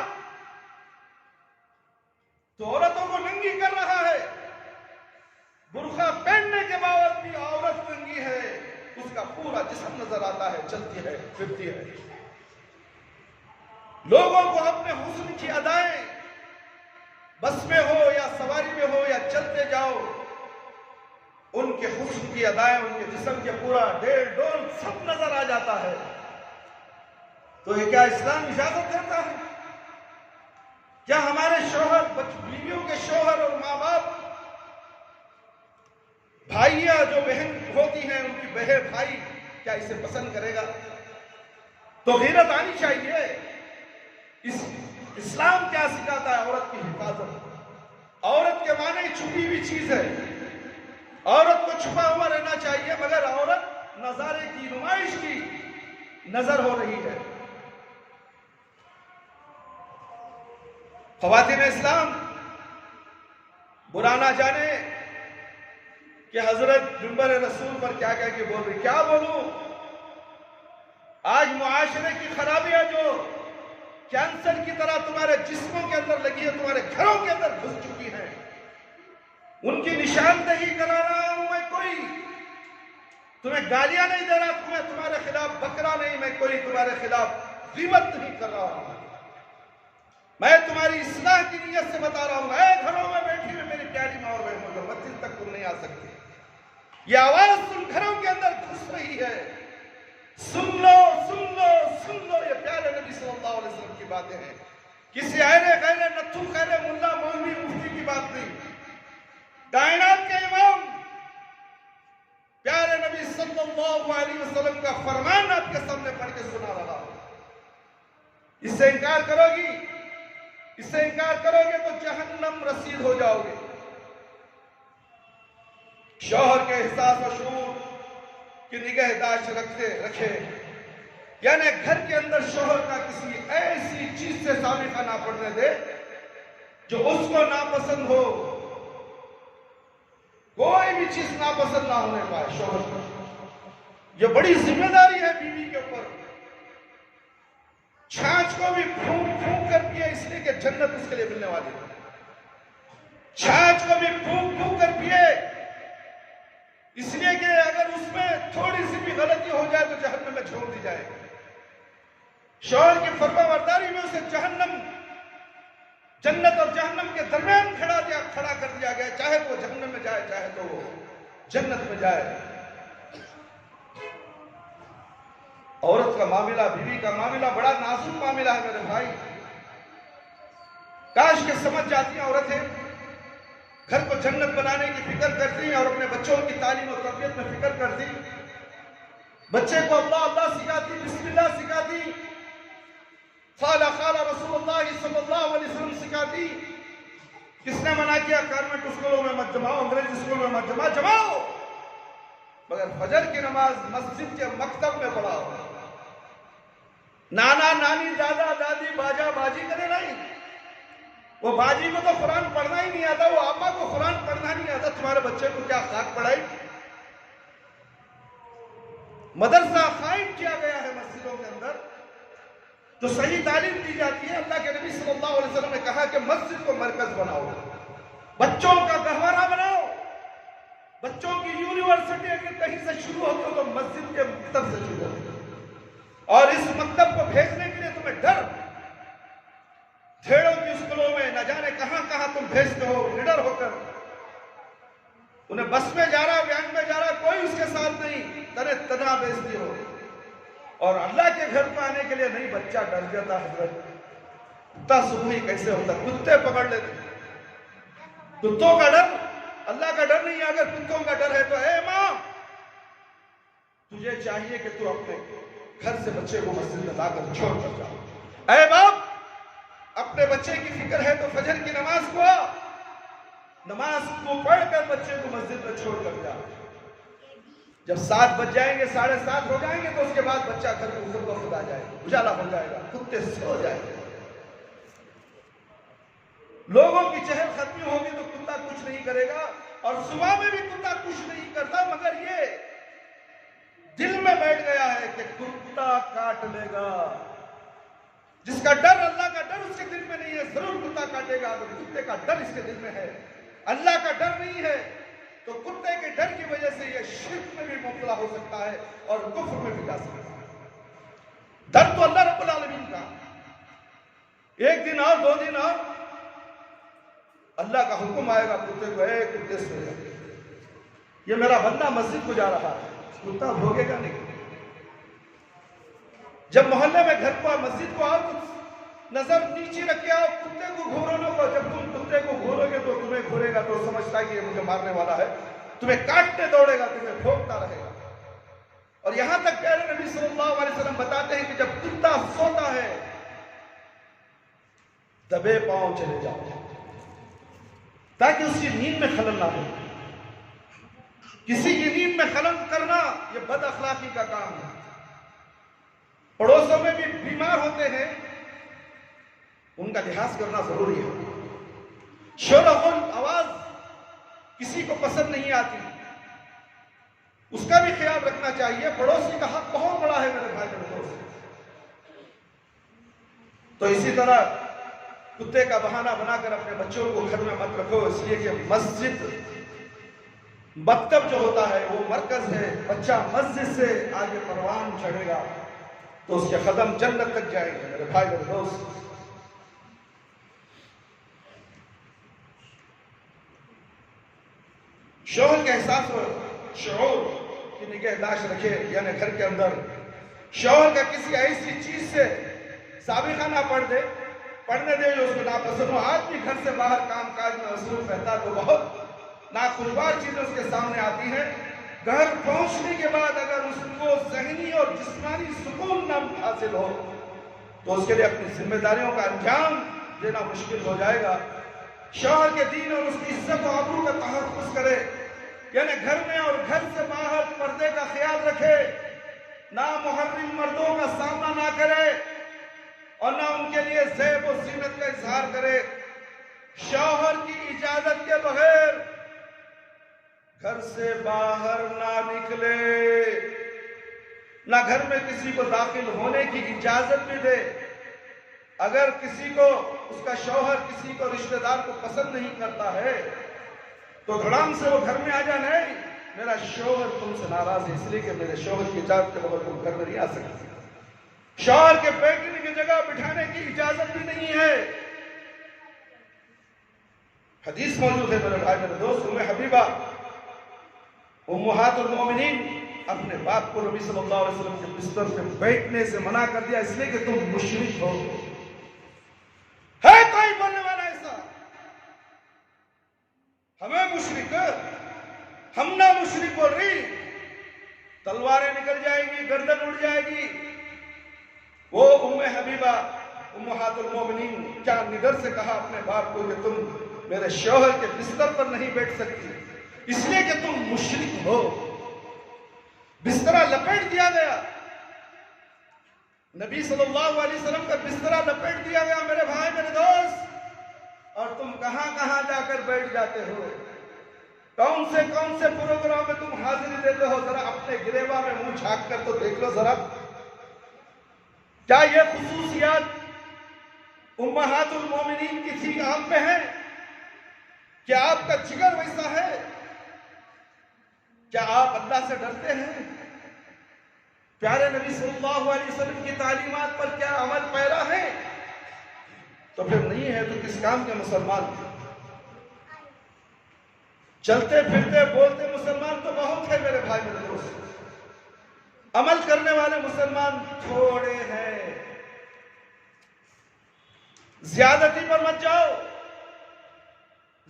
तो औरतों को नंगी कर रहा है, बुर्का पहनने के बावजूद भी औरत नंगी है, उसका पूरा जिस्म नजर आता है, चलती है, फिरती है। लोगों को अपने हुस्न की अदाएं, बस में हो या सवारी में हो या चलते जाओ, उनके हुस्न की अदाएं, उनके जिस्म के पूरा डेढ़ डोल सब नजर आ जाता है। तो ये क्या इस्लाम इजाजत देता है? क्या हमारे शौहर, बीवियों के शौहर और माँ बाप, भाइयां जो बहन होती हैं, उनकी बहन भाई, क्या इसे पसंद करेगा? तो गैरत आनी चाहिए। इस्लाम क्या सिखाता है? औरत की हिफाजत। औरत के माने छुपी हुई चीज है, औरत को छुपा हुआ रहना चाहिए, मगर औरत नजारे की, नुमाइश की नजर हो रही है। ख्वातीन इस्लाम बुरा ना जाने कि हजरत मिंबर रसूल पर क्या क्या बोल रही। क्या बोलूं? आज मुआशरे की खराबियां जो कैंसर की तरह तुम्हारे जिस्मों के अंदर लगी है, तुम्हारे घरों के अंदर घुस चुकी है, उनकी निशानदेही करा रहा हूं मैं। कोई तुम्हें गालियां नहीं दे रहा, तुम्हारे खिलाफ बकरा नहीं, मैं कोई तुम्हारे खिलाफ गिबत नहीं कर रहा हूं। मैं तुम्हारी इस्लाह की नीयत से बता रहा हूं। मैं घरों में बैठी हुई मेरी प्यारी माँ और बहनों, मस्जिद तक तुम नहीं आ सकती। ये आवाज तुम घरों के अंदर घुस रही है। सुन लो, सुन लो, सुन लो, ये प्यारे नबी सल्लल्लाहु अलैहि वसल्लम की बातें हैं। किसी आयरे गैरे नत्थू खैरे मुल्ला मौलवी मुफ्ती की बात नहीं। कायनात के इमाम प्यारे नबी सल्लल्लाहु अलैहि वसल्लम का फरमान आपके सामने पढ़ के सुना रहा हूं। इससे इनकार करोगी, इससे इनकार करोगे तो जहन्नम रसीद हो जाओगे। शौहर के एहसास और शूर की निगहदाश्त रखे, यानी घर के अंदर शौहर का किसी ऐसी चीज से साबिका ना पड़ने दे जो उसको नापसंद हो। कोई भी चीज नापसंद ना होने पाए शौहर को। यह बड़ी जिम्मेदारी है बीवी के ऊपर। छाछ को भी फूंक फूंक कर पिए, इसलिए कि जन्नत उसके लिए मिलने वाली है। छाछ को भी फूंक फूंक कर पिए, इसलिए कि अगर उसमें थोड़ी सी भी गलती हो जाए तो जहन्नम में छोड़ दी जाएगी। शौहर की फरमाबरदारी में उसे जन्नत और जहन्नम के दरमियान खड़ा कर दिया गया, चाहे तो जहन्नम में जाए चाहे तो वो जन्नत में जाए। औरत का मामला, बीवी का मामला बड़ा नाजुक मामला है मेरे भाई। काश के समझ जाती औरतें, घर को जन्नत बनाने की फिक्र करती और अपने बच्चों की तालीम और तरबियत में फिक्र करती, बच्चे को अल्लाह अल्लाह सिखाती, बिस्मिल्लाह सिखाती, खाला खाला रसूलुल्लाह सल्लल्लाहु अलैहि वसल्लम सिखाती। किसने मना किया कॉन्वेंट स्कूलों में मत जमाओ, अंग्रेजी स्कूल में मत जमाओ, मगर फजर की नमाज मस्जिद के मकतब में पढ़ाओ। नाना नानी दादा दादी बाजा बाजी करे नहीं, वो बाजी को तो कुरान पढ़ना ही नहीं आता, वो आपा को कुरान पढ़ना नहीं आता, तुम्हारे बच्चे को क्या खाक पढ़ाई। मदरसा कायम किया गया है मस्जिदों के अंदर, तो सही तालीम दी जाती है। अल्लाह के नबी सल्लल्लाहु अलैहि वसल्लम ने कहा कि मस्जिद को मरकज बनाओ, बच्चों का गहवारा बनाओ। बच्चों की यूनिवर्सिटी अगर कहीं से शुरू होती हो तो मस्जिद के मकतब से शुरू होती है, और इस मकतब को भेजने के लिए तुम्हें डर, खेड़ों की स्कूलों में न जाने कहां कहां तुम भेजते हो निडर होकर। उन्हें बस में जा रहा, वैन में जा रहा, कोई उसके साथ नहीं, तने तना भेजती हो। और अल्लाह के घर में आने के लिए नहीं, बच्चा डर जाता है। कुत्ता सुबह ही कैसे होता, कुत्ते पकड़ लेते। कुत्तों का डर, अल्लाह का डर नहीं है। अगर कुत्तों का डर है तो ए मां, तुझे चाहिए कि तू अपने घर से बच्चे को मस्जिद में लाकर छोड़ कर जाओ। ए बाप, अपने बच्चे की फिक्र है तो फजर की नमाज को पढ़कर बच्चे को मस्जिद में छोड़ कर जाओ। जब 7 बज जाएंगे, 7:30 हो जाएंगे, तो उसके बाद बच्चा घर में खुद आ जाएगा, उजाला हो जाएगा, कुत्ते सो जाएंगे। लोगों की चहल खत्म होगी तो कुत्ता कुछ नहीं करेगा, और सुबह में भी कुत्ता कुछ नहीं करता, मगर ये दिल में बैठ गया है कि कुत्ता काट लेगा। जिसका डर, अल्लाह का डर उसके दिल में नहीं है, जरूर कुत्ता काटेगा। अगर कुत्ते का डर इसके दिल में है, अल्लाह का डर नहीं है, तो कुत्ते के डर की वजह से यह शिर्क में भी मुब्तला हो सकता है और कुफ्र में भी जा सकता है। डर तो अल्लाह रब्बुल आलमीन का, एक दिन और 2 दिन और अल्लाह का हुक्म आएगा कुत्ते को, कुत्ते सो जा, ये मेरा बंदा मस्जिद को जा रहा है, कुत्ता भोगेगा नहीं। जब मोहल्ले में घर को मस्जिद को आओ तो नजर नीचे रख के आओ, कुत्ते को घूरो ना को। जब तुम कुत्ते को घूरोगे तो तुम्हें घूरेगा तो समझता है कि ये मुझे मारने वाला है, तुम्हें काटने दौड़ेगा, तुम्हें भोंकता रहेगा। और यहां तक प्यारे नबी सल्लल्लाहु अलैहि वसल्लम बताते हैं कि जब कुत्ता सोता है दबे पांव चले जाओ, ताकि उसकी नींद में खलल ना हो। किसी की नींद में खलल करना यह बद अखलाकी का काम है। पड़ोसों में भी बीमार होते हैं, उनका लिहाज करना जरूरी है। शोर आवाज किसी को पसंद नहीं आती, उसका भी ख्याल रखना चाहिए। पड़ोसी का हक बहुत बड़ा है मेरे भाई बहनों। तो इसी तरह कुत्ते का बहाना बनाकर अपने बच्चों को घर में मत रखो, इसलिए कि मस्जिद, मकतब जो होता है वो मरकज है। बच्चा मस्जिद से आगे परवान चढ़ेगा तो उसके कदम जन्नत तक जाएंगे मेरे भाई और दोस्त। शोहर के एहसास और शऊर की निगहदाश्त रखे, यानी घर के अंदर शोहर का किसी ऐसी चीज से साबिखाना पढ़ने दे जो उसको नापसंद हो। आदमी घर से बाहर काम काज में मसरूफ रहता तो बहुत नाखुशगवार चीजें उसके सामने आती हैं। घर पहुंचने के बाद अगर उसको ज़हनी और जिस्मानी सुकून न हासिल हो तो उसके लिए अपनी जिम्मेदारियों का अंजाम देना मुश्किल हो जाएगा। शौहर के दीन और उसकी इज्जत और आबरू का तहफ़्फ़ुज़ करे, यानी घर में और घर से बाहर पर्दे का ख्याल रखे, ना मुहर्रिम मर्दों का सामना ना करे और ना उनके लिए ज़ेब और ज़ीनत का इजहार करे। शौहर की इजाजत के बगैर घर से बाहर ना निकले, ना घर में किसी को दाखिल होने की इजाजत भी दे। अगर किसी को उसका शौहर किसी को रिश्तेदार को पसंद नहीं करता है तो धड़ाम से वो घर में आ जाए, नहीं मेरा शौहर तुमसे नाराज है इसलिए कि मेरे शौहर की इजाजत के बगैर तुम घर में नहीं आ सकते। शौहर के बैठने की जगह बिठाने की इजाजत भी नहीं है। हदीस मौजूद है मेरे भाई मेरे दोस्त, उम्मे हबीबा उम्महातुल मोमिनीन अपने बाप को नबी सल्लल्लाहु अलैहि वसल्लम के बिस्तर पे बैठने से मना कर दिया, इसलिए कि तुम मुशरिक हो। है कोई बोलने वाला ऐसा? हमें मुशरिक, हम ना मुशरिक बोल रही, तलवारें निकल जाएंगी, गर्दन उड़ जाएगी। वो उम्मे हबीबा उम्महातुल मोमिनीन क्या निडर से कहा अपने बाप को कि तुम मेरे शौहर के बिस्तर पर नहीं बैठ सकती, इसलिए कि तुम मुशरिक हो। बिस्तरा लपेट दिया गया, नबी सल्लल्लाहु अलैहि वसल्लम का बिस्तरा लपेट दिया गया मेरे भाई मेरे दोस्त, और तुम कहां कहां जाकर बैठ जाते हो, कौन से प्रोग्राम में तुम हाजिरी देते हो, जरा अपने गिरेबा में मुंह झांक कर तो देख लो जरा। क्या ये खुसूसियात उम्महातुल मोमिनीन की थी आप में है? क्या आपका जिगर वैसा है? क्या आप अल्लाह से डरते हैं? प्यारे नबी सल्लल्लाहु अलैहि वसल्लम की तालीमात पर क्या अमल पैरा है? तो फिर नहीं है तो किस काम के मुसलमान? चलते फिरते बोलते मुसलमान तो बहुत है मेरे भाई मेरे दोस्त, अमल करने वाले मुसलमान थोड़े हैं। ज्यादती पर मत जाओ,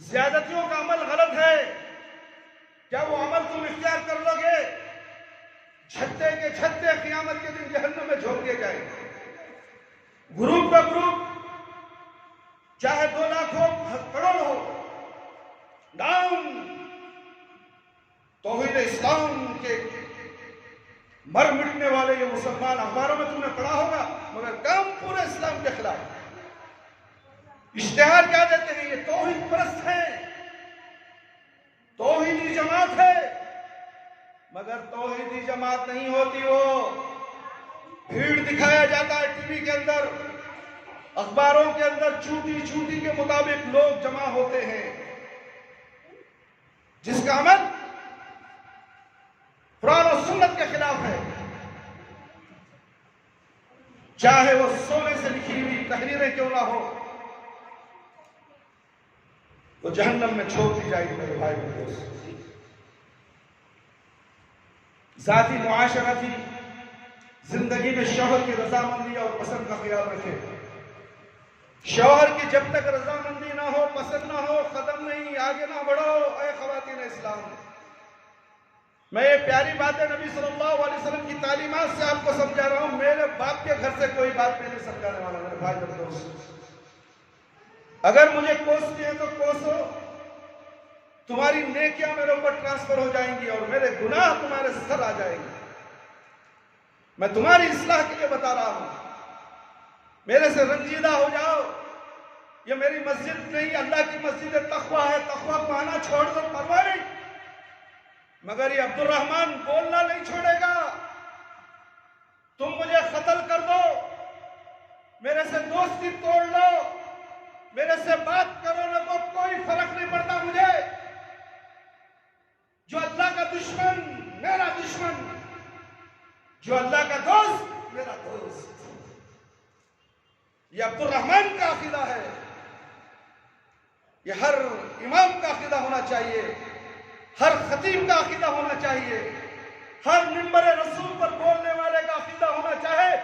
ज्यादतियों का अमल गलत है। क्या वो अमल तुम इख्तियार कर लोगे? छत्ते के छत्ते क़यामत के दिन जहन्नम में झोंक दिए जाएंगे। ग्रुप का ग्रुप, चाहे 2 लाख हो, करोड़ हो, नाम तौहीद इस्लाम के मर मिटने वाले ये मुसलमान, अखबारों में तुमने पढ़ा होगा, मगर काम पूरे इस्लाम के खिलाफ। इश्तिहार क्या देते हैं? ये तौहीद परस्त है, तौहीदी जमात है, मगर तौहीदी जमात नहीं होती। वो भीड़ दिखाया जाता है टीवी के अंदर, अखबारों के अंदर, चूटी के मुताबिक लोग जमा होते हैं, जिसका अमल कुरान और सुन्नत के खिलाफ है। चाहे वो सोने से लिखी हुई तहरीरें क्यों ना हो, वो जहन्नम में छोड़ दी जाएगी मेरे भाई मेरे दोस्त। जाती मुआशरती जिंदगी में शौहर की रजामंदी और पसंद का ख्याल रखें। शौहर की जब तक रजामंदी ना हो, पसंद ना हो, कदम नहीं, आगे ना बढ़ो। ऐ ख़वातीन इस्लाम, मैं ये प्यारी बातें नबी सल्लल्लाहु अलैहि वसल्लम की तालीमात से आपको समझा रहा हूं। मेरे बाप के घर से कोई बात नहीं समझाने वाला मेरे भाई मेरे दोस्त। अगर मुझे कोसती है तो कोसो, तुम्हारी नेकियां मेरे ऊपर ट्रांसफर हो जाएंगी और मेरे गुनाह तुम्हारे सर आ जाएंगे। मैं तुम्हारी इस्लाह के लिए बता रहा हूं। मेरे से रंजीदा हो जाओ, ये मेरी मस्जिद नहीं, अल्लाह की मस्जिद तकवा है, तकवा को आना छोड़ दो, परवाह नहीं, मगर ये अब्दुल रहमान बोलना नहीं छोड़ेगा। तुम मुझे कत्ल कर दो, मेरे से दोस्ती तोड़ लो, मेरे से बात करो ना, तो कोई फर्क नहीं पड़ता मुझे। जो अल्लाह का दुश्मन मेरा दुश्मन, जो अल्लाह का दोस्त मेरा दोस्त। ये अब्दुल रहमान का अकीदा है, ये हर इमाम का अकीदा होना चाहिए, हर खतीब का अकीदा होना चाहिए, हर मिंबर रसूल पर बोलने वाले का अकीदा होना चाहिए,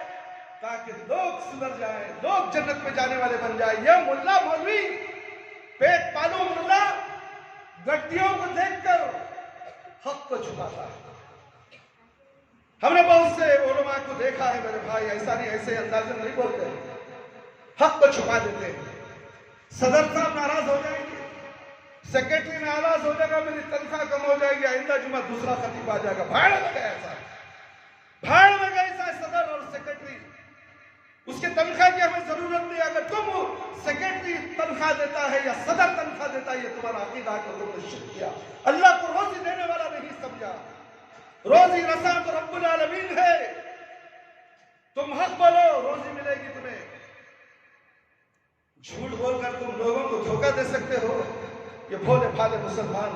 ताकि लोग सुधर जाए, लोग जन्नत में जाने वाले बन जाए। यह मुल्ला मौलवी पेट पालू मुल्ला गड्डियों को देखकर हक को छुपाता है। हमने बहुत से उलमा को देखा है मेरे भाई, ऐसा नहीं, ऐसे अंदाजे नहीं बोलते, हक को छुपा देते हैं। सदर साहब नाराज हो जाएंगे, सेक्रेटरी नाराज हो जाएगा, मेरी तनख्वाह कम हो जाएगी, आइंदा जुमा दूसरा खतीब आ जाएगा। भाड़ में गया ऐसा, भाड़ में गया ऐसा सदर और सेक्रेटरी, उसके तनख्वाह की हमें जरूरत नहीं। अगर तुम सेक्रेटरी तनख्वाह देता है या सदर तनख्वाह देता है, ये तुम्हारा अकीदा है, तुमने शिर्क किया, अल्लाह को रोजी देने वाला नहीं समझा। रोजी रसा तो रब्बुल आलमीन है, तुम हक बोलो, रोजी मिलेगी तुम्हें। झूठ बोलकर तुम लोगों को धोखा दे सकते हो। ये भोले भाले मुसलमान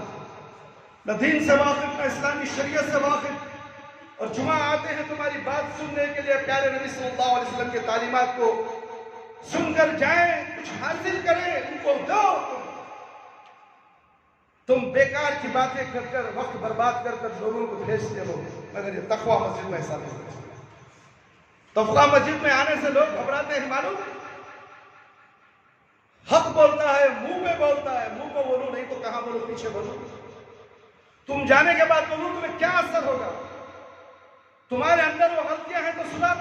न दीन से वाकिफ, न इस्लामी शरीयत से वाकिफ, और जुमा आते हैं तुम्हारी बात सुनने के लिए, प्यारे नबी सल्लल्लाहु अलैहि वसल्लम के तालीमात को सुनकर जाएं, कुछ हासिल करें, उनको दो। तुम बेकार की बातें कर कर वक्त बर्बाद कर कर लोगों को भेजते हो, मगर ये तकवा मस्जिद में ऐसा नहीं होता। तकवा मस्जिद में आने से लोग घबराते हैं, मालूम? हक बोलता है, मुंह पे बोलता है, मुंह पे बोलो नहीं तो कहां बोलो, पीछे बोलो। तुम जाने के बाद बोलो, तुम्हें क्या असर होगा? तुम्हारे अंदर वो गलतियां हैं तो सुधार।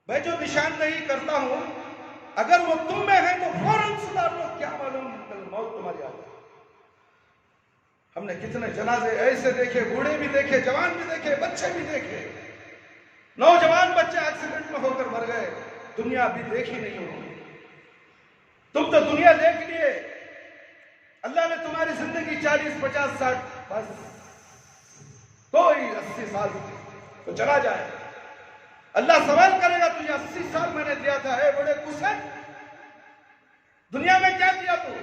मैं जो निशानदेही करता हूं, अगर वो तुम में है तो फौरन सुधार लो। क्या मालूम कल मौत तुम्हारी आ जाए। हमने कितने जनाजे ऐसे देखे, बूढ़े भी देखे, जवान भी देखे, बच्चे भी देखे। नौजवान बच्चे एक्सीडेंट में होकर मर गए। दुनिया अभी देखी नहीं होगी। तुम तो दुनिया देख लिए। अल्लाह ने तुम्हारी जिंदगी 40, 50, 60, बस कोई 80 साल तो चला जाए। अल्लाह सवाल करेगा, तुझे 80 साल मैंने दिया था, बड़े खुश है, दुनिया में क्या किया तू?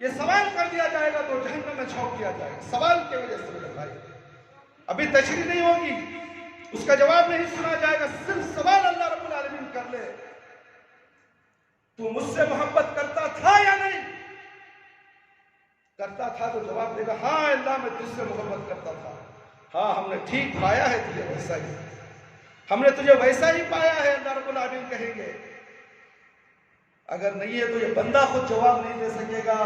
ये सवाल कर दिया जाएगा तो जहन्नम में झोंक दिया जाएगा। सवाल की वजह से मेरे भाई, अभी तशरीह नहीं होगी, उसका जवाब नहीं सुना जाएगा। सिर्फ सवाल अल्लाह रब्बुल आलमीन कर ले, तू मुझसे मोहब्बत करता था या नहीं? करता था तो जवाब देगा, हाँ अल्लाह मैं तुझसे मोहब्बत करता था। हाँ, हमने ठीक पाया है तुझे वैसा ही, हमने तुझे वैसा ही पाया है, अल्लाह रब्बुल आलमीन कहेंगे। अगर नहीं है तो ये बंदा खुद जवाब नहीं दे सकेगा।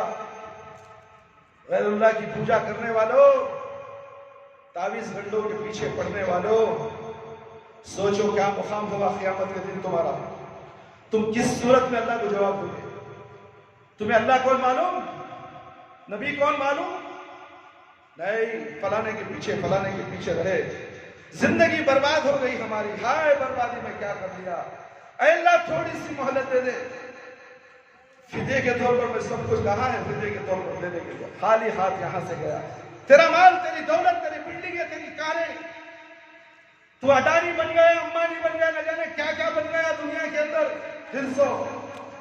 गैरुल्लाह की पूजा करने वालों, तावीज गंडों के पीछे पड़ने वालों, सोचो क्या मुकाम होगा क़यामत के दिन तुम्हारा। तुम किस सूरत में अल्लाह को जवाब दोगे? तुम्हें अल्लाह कौन मालूम, नबी कौन मालूम? नहीं, फलाने के पीछे रहे, जिंदगी बर्बाद हो गई हमारी। हाय बर्बादी में क्या कर दिया। अल्लाह थोड़ी सी मोहलत दे दे, फिदे के तौर पर मैं सब कुछ कहा है, फिदे के तौर पर देने के लिए खाली हाथ यहां से गया। तेरा माल, तेरी दौलत, तेरी बिल्डिंगें, तेरी कारें, तू अडानी बन गया, अंबानी बन गया, न जाने क्या क्या बन गया दुनिया के अंदर।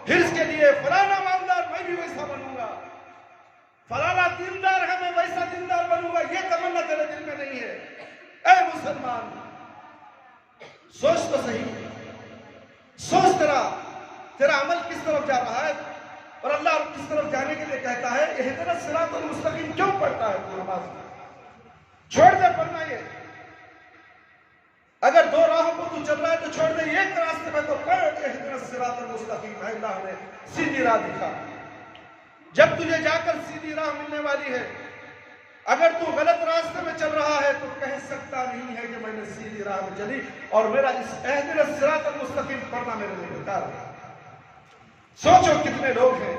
हिर्स के लिए फलाना मालदार, मैं भी वैसा बनूंगा, फलाना दीनदार है, मैं वैसा दीनदार बनूंगा, ये तमन्ना तेरे दिल में नहीं है। ऐ मुसलमान, सोच तो सही, सोच तेरा अमल किस तरफ जा रहा है, और अल्लाह किस तरफ जाने के लिए कहता है। इहदिना सिरातल मुस्तकीम क्यों पढ़ता है तू नमाज में? छोड़ दे पढ़ना ये। अगर दो राहों को तू चल रहा है तो छोड़ दे, एक रास्ते में तो पढ़। इहदिना सिरातल मुस्तकीम, अल्लाह ने सीधी राह दिखा। जब तुझे जाकर सीधी राह मिलने वाली है, अगर तू गलत रास्ते में चल रहा है तो कह सकता नहीं है कि मैंने सीधी राह में चली और मेरा इस इहदिना सिरातल मुस्तकीम पढ़ना मेरे लिए बेकार है। सोचो कितने लोग हैं,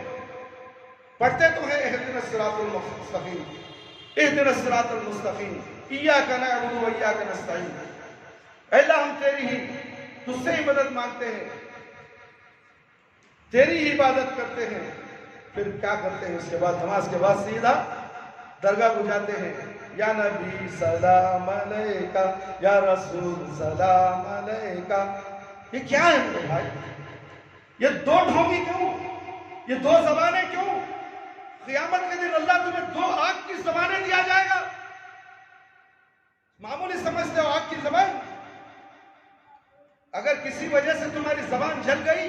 पढ़ते तो है इहदिना सिरातल मुस्तकीम, इहदिना सिरातल मुस्तकीम, इय्याका नअबुदु व इय्याका नस्तईन। अल्लाह हम तेरी ही, तुझसे ही मदद मांगते हैं, तेरी ही इबादत करते हैं। फिर क्या करते हैं? उसके बाद नमाज के बाद सीधा दरगाह को जाते हैं। या नबी सलाम अलैका, या रसूल सलाम अलैका। ये क्या है मेरे भाई? ये दो ढोंगी क्यों? ये दो जबाने क्यों? क़यामत के दिन अल्लाह तुम्हें दो आग की जबानें दिया जाएगा। मामूली समझते हो आग की जबान? अगर किसी वजह से तुम्हारी जबान जल गई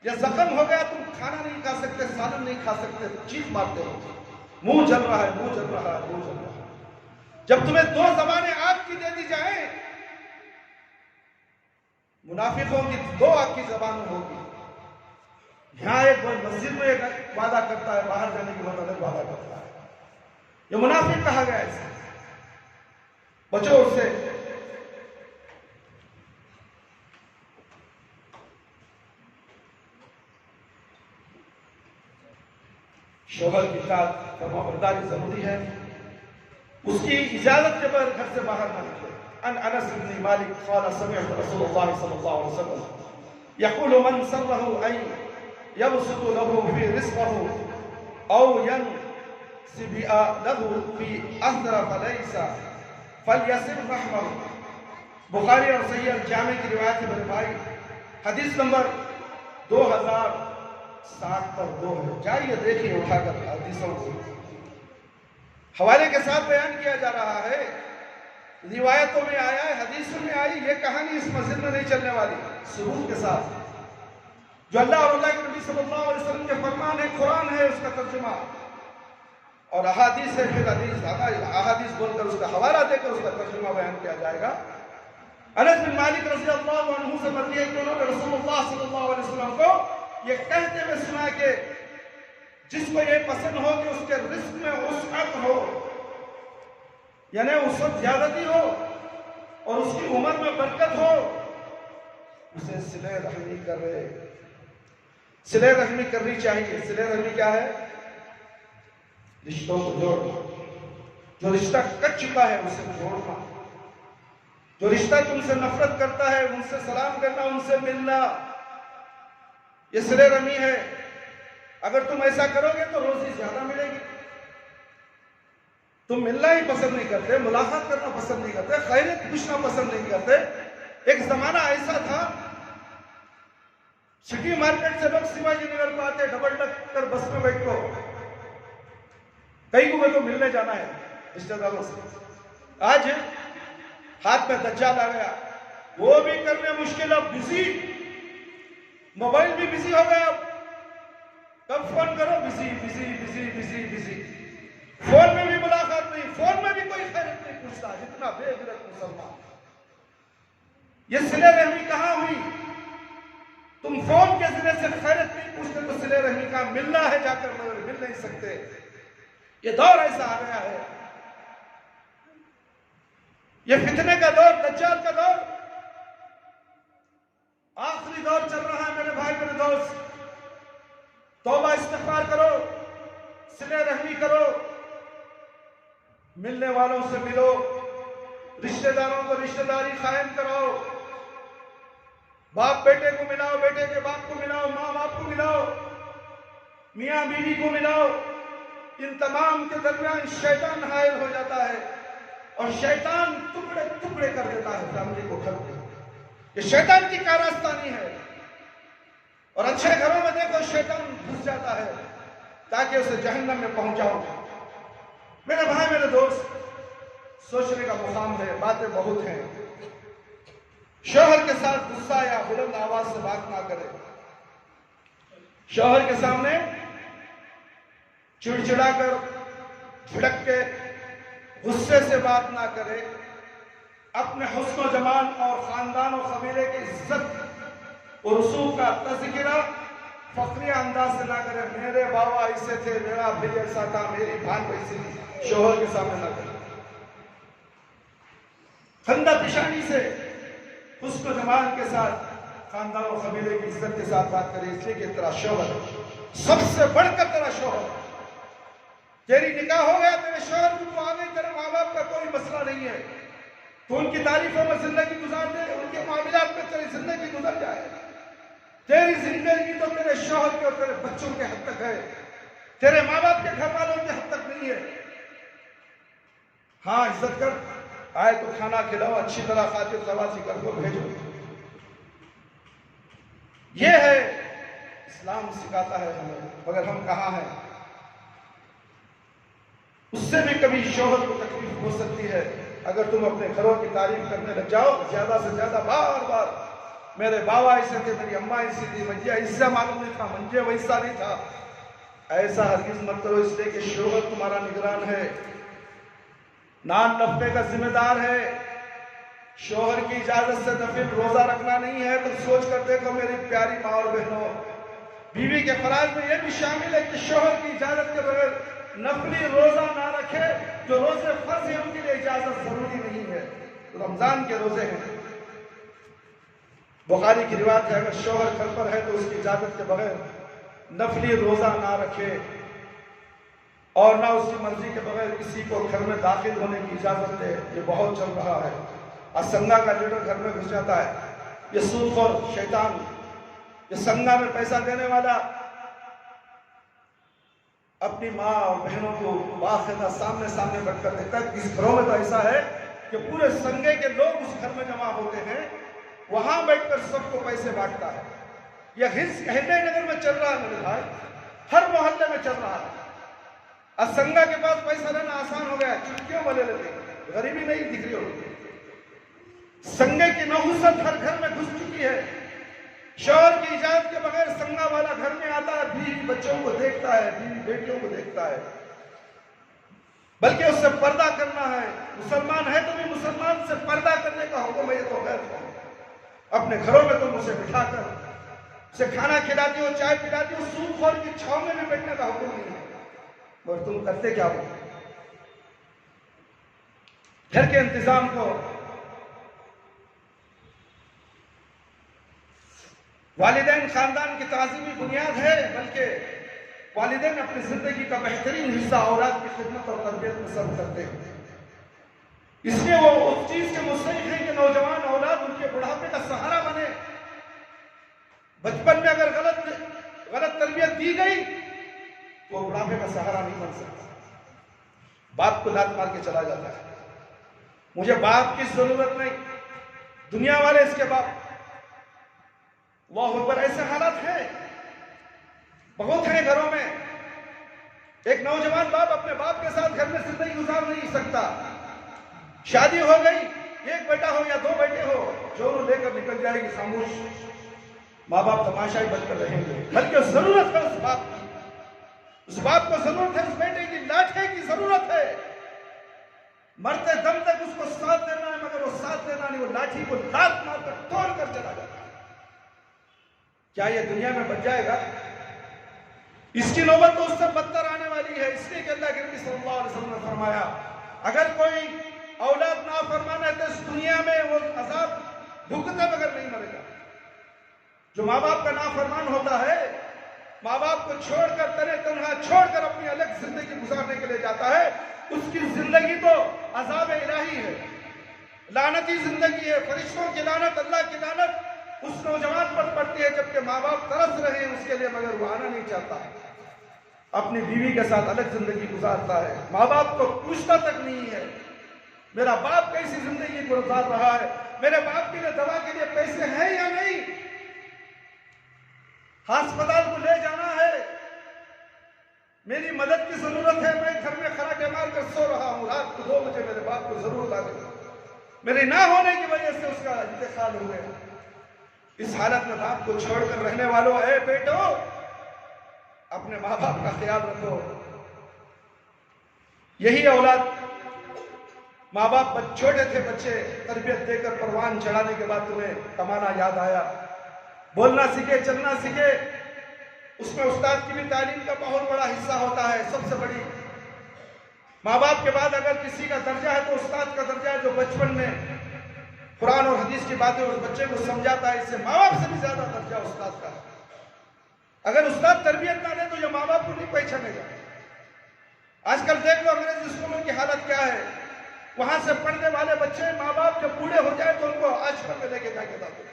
या जख्म हो गया, तुम खाना नहीं खा सकते, सालन नहीं खा सकते, चीख मारते हो, मुंह जल रहा है, मुंह जल रहा है, मुंह जल रहा है। जब तुम्हें दो जबानें आग की दे दी जाए, मुनाफिकों की दो आग की जबान होगी। यहां एक मस्जिद में एक वादा करता है, बाहर जाने के बाद अलग वादा करता है। ये मुनाफिक कहा गया है, बचो उससे। शोहर की साथ फरमाबरदारी जरूरी है, उसकी इजाजत के बगैर घर से बाहर न निकले। अन अनस इब्न मालिक क़ाल समिअतु रसूलुल्लाह सल्लल्लाहु अलैहि वसल्लम यक़ूलु मन सर्रहु अन यबसुतु लहु फी रिज़्क़िही औ यनसिबा लहु फी अहरा फलैसा फलयसिल रहमहु। बुखारी और सहीह अल-जामी की रिवायत है मेरे भाई, हदीस नंबर 2060 पर 2 है। जाइए देखिए उठाकर हदीसों को, हवाले के साथ बयान किया जा रहा है। रिवायतों में आया है, हदीसों में आई, ये कहानी इस मस्जिद में नहीं चलने वाली, सबूत के साथ। जो अल्लाह और अल्लाह के नबी सल्लल्लाहु अलैहि वसल्लम के फरमान है, कुरान है, उसका तर्जुमा और अहादीस है, फिर अहादीस बोलकर उसका हवाला देकर उसका तर्जुमा बयान किया जाएगा। अनस बिन मालिक रज़ी अल्लाहु अन्हु से मरवी है कि उन्होंने रसूलुल्लाह सल्लल्लाहु अलैहि वसल्लम को ये कहते हुए सुना कि जिसको ये पसंद हो कि उसके रिस्क में वसअत हो, यानी उसको ज्यादती हो और उसकी उम्र में बरकत हो, उसे सिले रहमी करे, सिले रहमी करनी चाहिए। सिले रहमी क्या है? रिश्तों को जोड़ना। जो रिश्ता कट चुका है उसे जोड़ना। जो रिश्ता तुमसे नफरत करता है उनसे सलाम करना, उनसे मिलना, ये सिले रहमी है। अगर तुम ऐसा करोगे तो रोजी ज्यादा मिलेगी। तुम मिलना ही पसंद नहीं करते, मुलाकात करना पसंद नहीं करते, खैरियत पूछना पसंद नहीं करते। एक जमाना ऐसा था, सिटी मार्केट से लोग शिवाजी नगर को आते, डबल डकर बस में बैठो, कई को मिलने जाना है रिश्तेदारों से। आज हाथ में दज्जाल आ गया, वो भी करने मुश्किल, अब बिजी, मोबाइल भी बिजी हो गया। कब फोन करो busy busy busy busy busy, phone में भी मुलाकात नहीं, फोन में भी कोई खैरियत नहीं पूछता। जितना बेगैरत मुसलमान। ये सिले रहमी कहां हुई? तुम फोन के जरिए से खैरियत नहीं पूछते तो सिले रहमी का मिलना है जाकर, मगर मिल नहीं सकते। ये दौर ऐसा आ गया है, ये फितने का दौर, दज्जाल का दौर, आखिरी दौर चल रहा है। मेरे भाई मेरे दोस्त, तौबा इस्तिग़फ़ार करो, सिले रहमी करो, मिलने वालों से मिलो, रिश्तेदारों को रिश्तेदारी कायम कराओ, बाप बेटे को मिलाओ, बेटे के बाप को मिलाओ, माँ बाप को मिलाओ, मियाँ बीवी को मिलाओ। इन तमाम के दरमियान शैतान हायल हो जाता है और शैतान टुकड़े टुकड़े कर देता है फैमिली को, घर को। ये शैतान की कारस्तानी है। और अच्छे घरों में देखो शैतान घुस जाता है ताकि उसे जहन्नम में पहुंचाओ। मेरे भाई मेरे दोस्त, सोचने का मुकाम है, बातें बहुत हैं। शौहर के साथ गुस्सा या बुलंद आवाज से बात ना करे। शौहर के सामने चिड़चिड़ा कर, झिड़क के, गुस्से से बात ना करे। अपने हुस्न जमाल और खानदान और कबीले की इज्जत और रसूख का तज़किरा फख्रिया अंदाज से ना करे। मेरे बाबा ऐसे थे, मेरा भाई ऐसा था, मेरी बहन वैसी थी, शौहर के सामने ना करे। खंदा पिशानी से, हुस्न जमाल के साथ, खानदान और कबीले की इज्जत के साथ बात करे। इसलिए कि तेरा शौहर सबसे बढ़कर तेरा शौहर, तेरी निकाह हो गया, तेरे शौहर को तो आगे तेरे माँ बाप का कोई मसला नहीं है, तो उनकी तारीफों में जिंदगी गुजार दे, उनके मामलात में तेरी जिंदगी गुजर जाए। तेरी जिंदगी तो तेरे शौहर के और तेरे बच्चों के हद तक है, तेरे माँ बाप के घर वालों के हद तक नहीं है। हाँ, इज्जत कर, आए तो खाना खिलाओ, अच्छी तरह खातिर खवासी कर दो, भेजो। ये है इस्लाम सिखाता है हमें, मगर हम कहाँ हैं? उससे भी कभी शौहर को तकलीफ हो सकती है अगर तुम अपने घरों की तारीफ करने लग जाओ, ज्यादा से ज्यादा बार बार मेरे बाबा ऐसे थे, मेरी अम्मा ऐसी थी, मुझे ऐसा मालूम नहीं था, मुझे वैसा नहीं था। ऐसा हरगिज मत करो, इसलिए कि शौहर तुम्हारा निगरान है, नान नफ़े का जिम्मेदार है। शौहर की इजाजत से नफिल रोजा रखना नहीं है तो सोच कर देखो मेरी प्यारी माँ और बहनों, बीवी के फराज में यह भी शामिल है कि शौहर की इजाजत के बगैर नफली रोजा ना रखे। जो रोजे फर्ज है उनके लिए इजाजत जरूरी नहीं है। रमजान के रोजे हैं, बुखारी की रिवायत है, अगर शौहर घर पर है तो उसकी इजाजत के बगैर नफली रोजा ना रखे और ना उसकी मर्जी के बगैर किसी को घर में दाखिल होने की इजाजत दे। ये बहुत चल रहा है। असंगा का लीडर घर में घुस जाता है, ये सूदखोर शैतान, ये संगा में पैसा देने वाला अपनी माँ और बहनों को बाखिदा सामने सामने बैठकर देखता है। इस घरों में तो ऐसा है कि पूरे संगे के लोग उस घर में जमा होते हैं, वहां बैठकर सबको पैसे बांटता है। यह हृदय नगर में चल रहा है मेरे भाई, हर मोहल्ले में चल रहा है। असंगा के पास पैसा लेना आसान हो गया, चुटकियों में ले लेते, गरीबी नहीं दिख रही होगी। संगे की नहुसत हर घर में घुस चुकी है। शौहर की इजाजत के बगैर संगा वाला घर में आता है, बीवी बच्चों को देखता है, बीवी बेटियों को देखता है, बल्कि उससे पर्दा करना है। मुसलमान है तो भी मुसलमान से पर्दा करने का हुक्म है। ये तो गैर अपने घरों में तुम उसे बिठाकर उसे खाना खिलाती हो, चाय पिलाती हो, सूखोर की छांव में भी बैठने का हुक्म नहीं है। और तुम करते क्या हो? घर के इंतजाम को वालिदैन खानदान की ताज़ीमी बुनियाद है, बल्कि वालिदैन अपनी जिंदगी का बेहतरीन हिस्सा औलाद की खिदमत और तरबियत में सर्व करते हैं। इसलिए वो उस चीज के मुस्तहिक है कि नौजवान औलाद उनके बुढ़ापे का सहारा बने। बचपन में अगर गलत तरबियत दी गई तो बुढ़ापे का सहारा नहीं बन सकता। बाप को लात मार के चला जाता है, मुझे बाप की जरूरत नहीं, दुनिया वाले इसके बाप। अल्लाहु अकबर, ऐसे हालात हैं, बहुत हैं घरों में। एक नौजवान बाप अपने बाप के साथ घर में जिंदगी गुजार नहीं सकता। शादी हो गई, एक बेटा हो या दो बेटे हो, जोरों लेकर निकल जाएगी खामोश। माँ बाप तमाशाई बनकर रहेंगे, बल्कि जरूरत है उस बाप की, उस बाप को जरूरत है, उस बेटे की लाठे की जरूरत है। मरते दम तक उसको साथ देना है, मगर वो साथ देना नहीं, वो लाठी को लात मारकर तोड़ कर चला जाता है। क्या ये दुनिया में बच जाएगा? इसकी नौबत तो उससे बदतर आने वाली है। इसलिए कि अल्लाह के नबी सल्लल्लाहु अलैहि वसल्लम ने फरमाया, अगर कोई औलाद नाफरमान है तो इस दुनिया में वो अजाब भुगते बगैर नहीं मरेगा। जो माँ बाप का नाफरमान होता है, माँ बाप को छोड़कर, तने तनहा छोड़कर अपनी अलग जिंदगी गुजारने के लिए जाता है, उसकी जिंदगी तो अजाब इलाही है, लानती जिंदगी है। फरिश्तों की लानत, अल्लाह की लानत उस नौजवान पर पड़ती है, जबकि माँ बाप तरस रहे हैं उसके लिए, मगर वो आना नहीं चाहता, अपनी बीवी के साथ अलग जिंदगी गुजारता है। माँ बाप को पूछता तक नहीं है मेरा बाप कैसी जिंदगी गुजार रहा है, मेरे बाप के लिए दवा के लिए पैसे हैं या नहीं, अस्पताल को ले जाना है, मेरी मदद की जरूरत है, मैं घर में खराटे मारकर सो रहा हूं, रात को 2 बजे मेरे बाप को जरूरत आ गई, मेरे ना होने की वजह से उसका इंतकाल हो गया। इस हालत में बाप को छोड़कर रहने वालों, ए बेटो, अपने माँ बाप का ख्याल रखो। यही औलाद, माँ बाप छोटे थे बच्चे, तरबियत देकर परवान चढ़ाने के बाद तुम्हें कमाना याद आया, बोलना सीखे, चलना सीखे, उसमें उस्ताद की भी तालीम का बहुत बड़ा हिस्सा होता है। सबसे बड़ी माँ बाप के बाद अगर किसी का दर्जा है तो उस्ताद का दर्जा है, जो बचपन में कुरान और हदीस की बातें उस बच्चे को समझाता है। इससे माँ बाप से भी ज्यादा दर्जा उस्ताद का। अगर उस्ताद तरबियत ना दे तो ये माँ बाप को नहीं पहचानेगा। आजकल देख लो अंग्रेजी स्कूलों की हालत क्या है, वहां से पढ़ने वाले बच्चे माँ बाप जब बूढ़े हो जाए तो उनको आश्रम में लेके जाके डाल देते,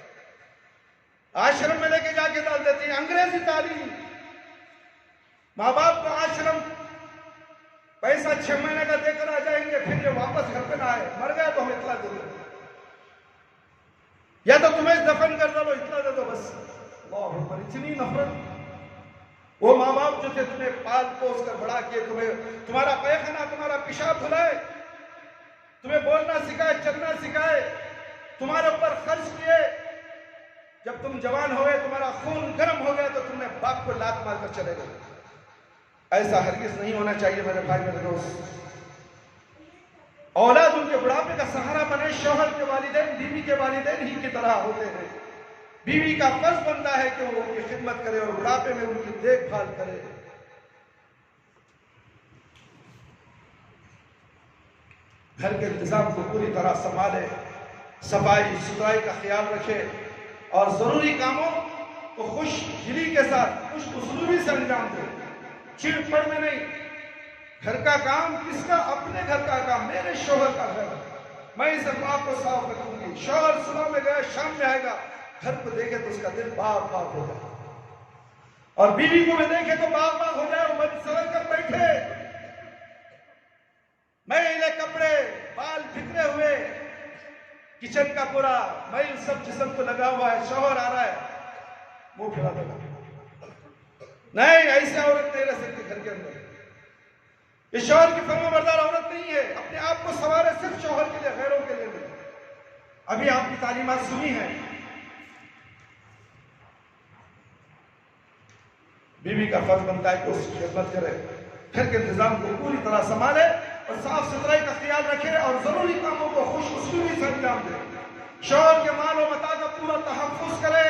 आश्रम में लेके जाके डाल देते हैं। अंग्रेजी तालीम, माँ बाप को आश्रम पैसा 6 महीने का देकर आ जाएंगे, फिर ये वापस घर पे ना आए, मर गए तो हम इतना दे दो, या तो तुम्हें दफन कर दो, इतना दे दो बस। अल्लाह पर इतनी नफरत। वो माँ बाप जो थे तुम्हें पाल पोस कर बड़ा किए, तुम्हें तुम्हारा पैखाना, तुम्हारा पेशाब धुलाए, तुम्हें बोलना सिखाए, चलना सिखाए, तुम्हारे ऊपर खर्च किए, जब तुम जवान हो गए, तुम्हारा खून गर्म हो गया तो तुमने बाप को लात मारकर चले गए। ऐसा हरगिज नहीं होना चाहिए मेरे भाई, मेरे दोस्त। औलाद उनके बुढ़ापे का सहारा बने। शौहर के वालिदैन बीवी के वालिदैन ही की तरह होते हैं। बीवी का फर्ज बनता है कि वो उनकी खिदमत करे और बुढ़ापे में उनकी देखभाल करे। घर के इंतजाम को पूरी तरह संभाले, सफाई सुथराई का ख्याल रखे और जरूरी कामों को खुश दिली के साथ, खुश उसलूबी से अंजाम दे, चिड़पड़ में नहीं। घर का काम किसका? अपने घर का काम, मेरे शौहर का घर, मैं इस बाप को साफ रखूंगी। शौहर सुबह में गया, शाम में आएगा, घर को देखे तो उसका दिल बाग बाग हो जाए, और बीवी को भी देखे तो बाग बाग हो जाए, मन सवर कर बैठे, मैले कपड़े, बाल बिखरे हुए, किचन का पूरा मैल सब जिस्म को लगा हुआ है, शौहर आ रहा है, मुंह फैला देगा। नहीं, ऐसे औरत नहीं रह सकती घर के अंदर। ये शौहर की फर्माबरदार औरत नहीं है। अपने आप को सवारे सिर्फ शौहर के लिए, गैरों के लिए नहीं। अभी आपकी तालीमात सुनी है, बीवी का फर्ज बनता है कि उसकी खिदमत करे, घर के इंतजाम को पूरी तरह संभाले और साफ सुथराई का ख्याल रखे और जरूरी कामों को खुशउस्लूबी से अंजाम दे। शौहर के माल और मता का पूरा तहफ्फुज करे।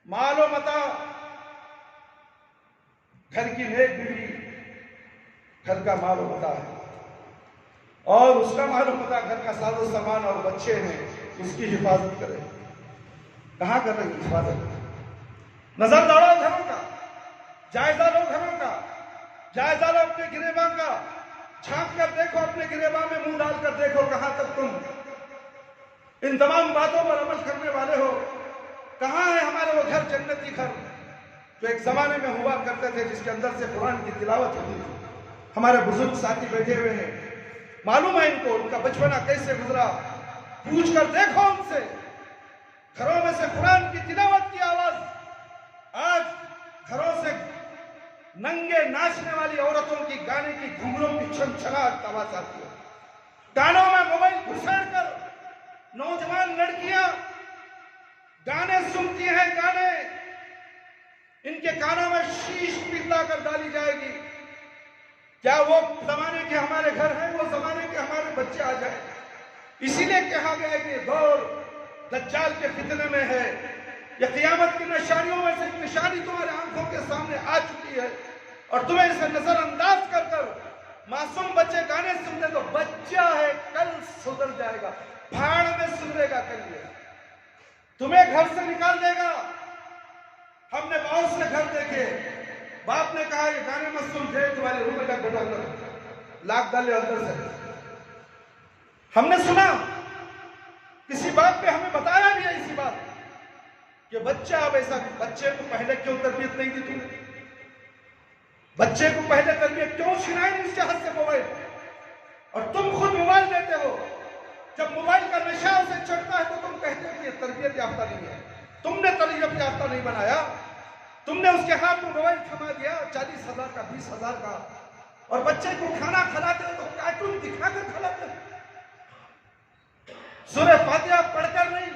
माल और मता, घर की नेक बीवी घर का माल और मता है, और उसका माल और मता घर का साजो सामान और बच्चे हैं, उसकी हिफाजत करे। कहां कर रहे हैं हिफाजत? नजर दौड़ाओ घरों का, जायजा लो घरों का, जायजा लो अपने गिरेबां का, झांक कर देखो अपने गिरेबां में मुंह डालकर देखो कहां तक तुम इन तमाम बातों पर अमल करने वाले हो। कहां है हमारे वो घर, जन्नती घर जो एक जमाने में हुआ करते थे, जिसके अंदर से कुरान की तिलावत होती थी। हमारे बुजुर्ग साथी बैठे हुए हैं, मालूम है इनको उनका बचपना कैसे गुजरा। पूछ कर देखो उनसे, घरों में से कुरान की तिलावत की आवाज आज घरों से नंगे नाचने वाली औरतों की गाने की घुंघरों की छनछनाहट आवाज आती है। कानों में मोबाइल घुसेड़ कर नौजवान लड़कियां गाने सुनती हैं। गाने इनके कानों में शीश पिघला कर डाली जाएगी। क्या वो जमाने के हमारे घर हैं, वो जमाने के हमारे बच्चे आ जाए? इसीलिए कहा गया है कि दौर दज्जाल के फितने में है। यह क़यामत की निशानियों में से निशानी तुम्हारे आंखों के सामने आ चुकी है और तुम्हें इसे नजरअंदाज कर कर मासूम बच्चे गाने सुनते तो बच्चा है, कल सुधर जाएगा, भाड़ में सुधरेगा कल ये, तुम्हें घर से निकाल देगा। हमने बहुत से घर देखे, बाप ने कहा ये गाने मत सुन, जे तुम्हारे रूम में तक बैठा कर लाख डाले अंदर से। हमने सुना, किसी बात पे हमें बताया भी है इसी बात कि बच्चा अब ऐसा, बच्चे को पहले क्यों तरबियत नहीं दी तुमने? बच्चे को पहले तरबियत क्यों छिनाई नहीं उसके हाथ से मोबाइल? और तुम खुद मोबाइल देते हो। जब मोबाइल का नशा उसे चढ़ता है तो तुम कहते हो कि ये तरबियत याफ्ता नहीं है। तुमने तरबियत याफ्ता नहीं बनाया, तुमने उसके हाथ में मोबाइल थमा दिया 40,000 का, 20,000 का, और बच्चे को खाना खिलाते हो तो कार्टून दिखाकर खिलाते हो। सूरह फातिहा पढ़कर नहीं,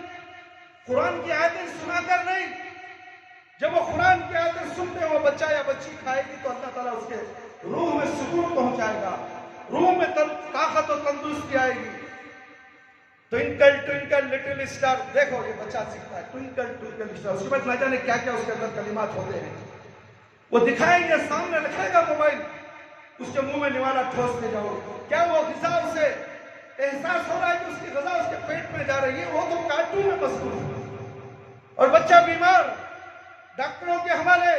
कुरान की आयतें सुनाकर नहीं। जब वो कुरान की आयतें सुनते हो, बच्चा या बच्ची खाएगी तो अल्लाह ताला उसके रूह में सुकून पहुंचाएगा, रूह में ताकत और तंदुरुस्ती आएगी। ट्विंकल ट्विंकल लिटिल स्टार, देखो ये बच्चा सीखता है ट्विंकल ट्विंकल स्टार। उसके बाद ना जाने क्या क्या उसके अंदर कलिमात होते हैं, वो दिखाएंगे, सामने रखेगा मोबाइल, उसके मुंह में निवाला ठोसते जाओ। क्या वो हिसाब से एहसास हो रहा है कि उसकी ग़िज़ा उसके पेट में जा रही है? वो तो कार्टून में मशगूल है। और बच्चा बीमार, डॉक्टरों के हवाले।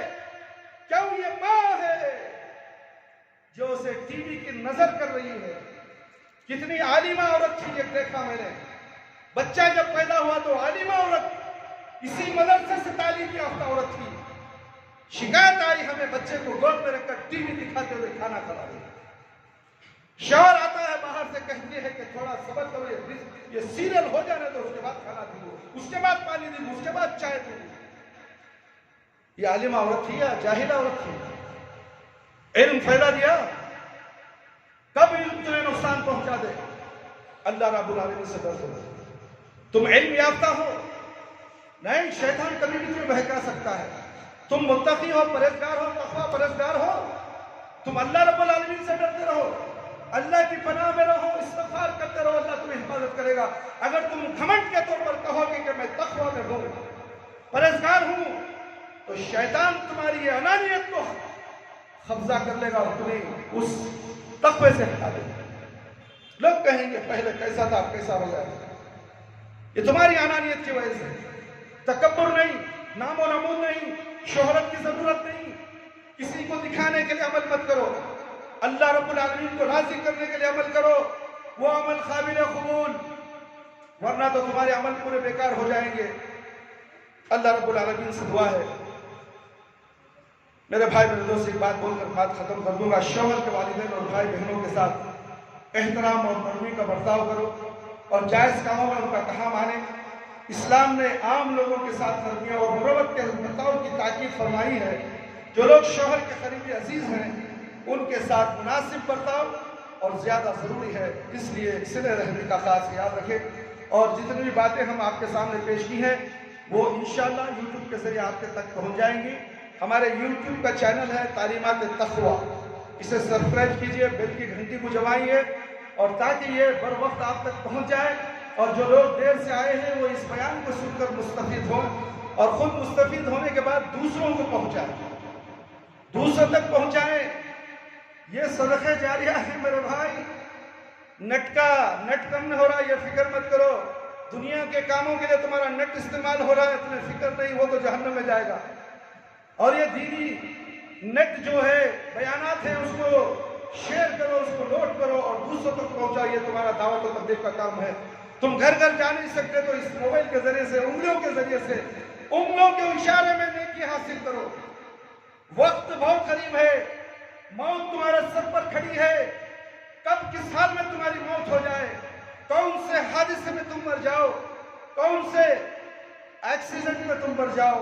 क्यों? ये माँ है जो उसे टीवी की नजर कर रही है। कितनी आलिमा औरत थी, ये देखा मैंने। बच्चा जब पैदा हुआ तो आलिमा औरत, इसी मदरसे से तालीम याफ्ता औरत थी। शिकायत आई हमें, बच्चे को गोद में रखकर टीवी दिखाते हुए खाना खिला रही। शौहर आता है बाहर से, कहती है कि थोड़ा सब्र करो, ये सीरियल हो जाने दो, उसके बाद खाना दो, उसके बाद पानी दो, उसके बाद चाय दो। ये आलिमा औरत थी या जाहिला औरत थी? इल्म फैला दिया, कब इल्म तुम्हें नुकसान पहुंचा दे? अल्लाह रब्बुल आलमीन से डर दो। तुम इल्म याफ्ता हो नहीं, शैतान कभी भी तुम्हें बहका सकता है। तुम मुत्तकी हो, परहेजगार हो, तक़वा परहेजगार हो, तुम अल्लाह रब्बुल आलमीन से डरते रहो, अल्लाह की पनाह में रहो, इस्तिग़फ़ार करते रहो, अल्लाह तुम्हें हिफाजत करेगा। अगर तुम घमंड के तौर पर कहोगे कि मैं तक़वा में हूं, परहेजगार हूं, तो शैतान तुम्हारी ये अनानियत को कब्जा कर लेगा और तुम्हें उस तक़वे से हटा देगा। लोग कहेंगे पहले कैसा था, कैसा हो गया। ये तुम्हारी अनानियत की वजह से। तकब्बुर नहीं, नामो नमूद नहीं, शोहरत की जरूरत नहीं, किसी को दिखाने के लिए अमल मत करो। अल्लाह रब्बुल आलमीन को राज़ी करने के लिए अमल करो, वो अमल काबिल कबूल, वरना तो तुम्हारे अमल पूरे बेकार हो जाएंगे। अल्लाह रब्बुल आलमीन से दुआ है। मेरे भाई मेरे दोस्त, एक बात बोलकर बात खत्म कर दूंगा। शौहर के वालिदैन और भाई बहनों के साथ एहतराम और नरमी का बर्ताव करो और जायज़ कामों में उनका कहा माने। इस्लाम ने आम लोगों के साथ नरमिया और मुरव्वत के बर्ताव की ताकीद फरमाई है। जो लोग शौहर के करीबी अजीज हैं उनके साथ मुनासिब बर्ताव और ज़्यादा ज़रूरी है, इसलिए सिले रहने का खास ख्याल रखें। और जितनी भी बातें हम आपके सामने पेश की हैं, वो इंशाल्लाह यूट्यूब के जरिए आपके तक पहुंच जाएंगी। हमारे यूट्यूब का चैनल है तालीमात तक़वा, इसे सब्सक्राइब कीजिए, बेल की घंटी को दबाइए और ताकि ये बर वक्त आप तक पहुंच जाए और जो लोग देर से आए हैं वो इस बयान को सुनकर मुस्तफीद हों और खुद मुस्तफीद होने के बाद दूसरों को पहुंचाएं, दूसरों तक पहुंचाएं। ये सदक़े जारिया है मेरे भाई। नेट कम नहीं हो रहा, ये फिक्र मत करो। दुनिया के कामों के लिए तुम्हारा नेट इस्तेमाल हो रहा है, तुम्हें फिक्र नहीं, वो तो जहन्नम में जाएगा। और ये दीनी नेट जो है, बयानात है, उसको शेयर करो, उसको नोट करो और दूसरों तक पहुंचाओ। ये तुम्हारा दावत और तबलीग का काम है। तुम घर घर जा नहीं सकते तो इस मोबाइल के जरिए से, उंगलियों के जरिए से, उंगलियों के इशारे में नेकी हासिल करो। वक्त बहुत करीब है, मौत तुम्हारे सर पर खड़ी है। कब किस हाल में तुम्हारी मौत हो जाए, कौन से हादसे में तुम मर जाओ, कौन से एक्सीडेंट में तुम मर जाओ,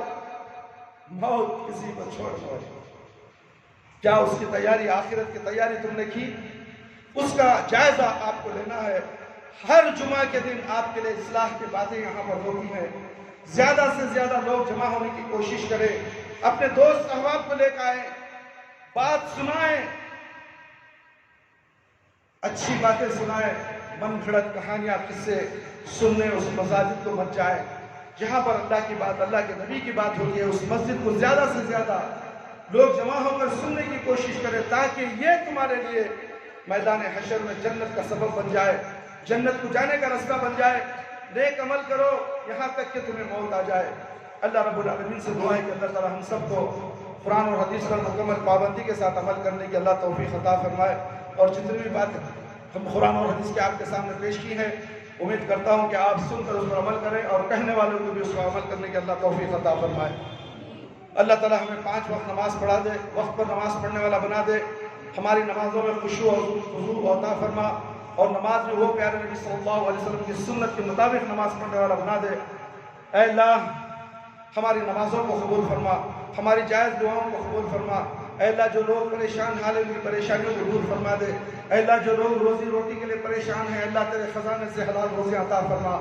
मौत किसी को छोड़ दो। क्या उसकी तैयारी, आखिरत की तैयारी तुमने की? उसका जायजा आपको लेना है। हर जुमा के दिन आपके लिए इस्लाह की बातें यहाँ पर होती हैं। ज्यादा से ज्यादा लोग जमा होने की कोशिश करें, अपने दोस्त अहबाब को लेकर आए, बात सुनाएं, अच्छी बातें सुनाएं। मन घड़त कहानियां, किस्से सुनने उस मसाजिद को मत जाए जहां पर अल्लाह की बात, अल्लाह के नबी की बात होती है। उस मस्जिद को ज्यादा से ज्यादा लोग जमा होकर सुनने की कोशिश करें ताकि ये तुम्हारे लिए मैदान हशर में जन्नत का सबब बन जाए, जन्नत को जाने का रास्ता बन जाए। नेक अमल करो यहाँ तक कि तुम्हें मौत आ जाए। अल्लाह रब्बुल आलमीन से दुआ है कि अल्लाह ताला हम सबको कुरान और हदीस पर मुकम्मल पाबंदी के साथ अमल करने की अल्लाह तौफीक अता फरमाए। और जितनी भी बातें हम कुरान और हदीस के आपके सामने पेश की हैं, उम्मीद करता हूँ कि आप सुनकर उस पर अमल करें और कहने वालों को भी उस पर अमल करने की अल्लाह तौफीक अता फरमाए। अल्लाह ताला हमें 5 वक्त नमाज पढ़ा दे, वक्त पर नमाज पढ़ने वाला बना दे। हमारी नमाजों में खुशू और हुजूर अता फरमा और नमाज में वो प्यारे नबी सल्लल्लाहु अलैहि वसल्लम की सुन्नत के मुताबिक नमाज पढ़ने वाला बना दे। ऐ अल्लाह हमारी नमाजों को कबूल फरमा, हमारी जायज़ दुआओं को कबूल फरमा। ऐ अल्लाह जो लोग परेशान हाल उनकी परेशानियों को दूर फरमा दे। ऐ अल्लाह जो लोग रोजी रोटी के लिए परेशान हैं, अल्लाह तेरे खजाने से हलाल रोज़ी अता फरमा,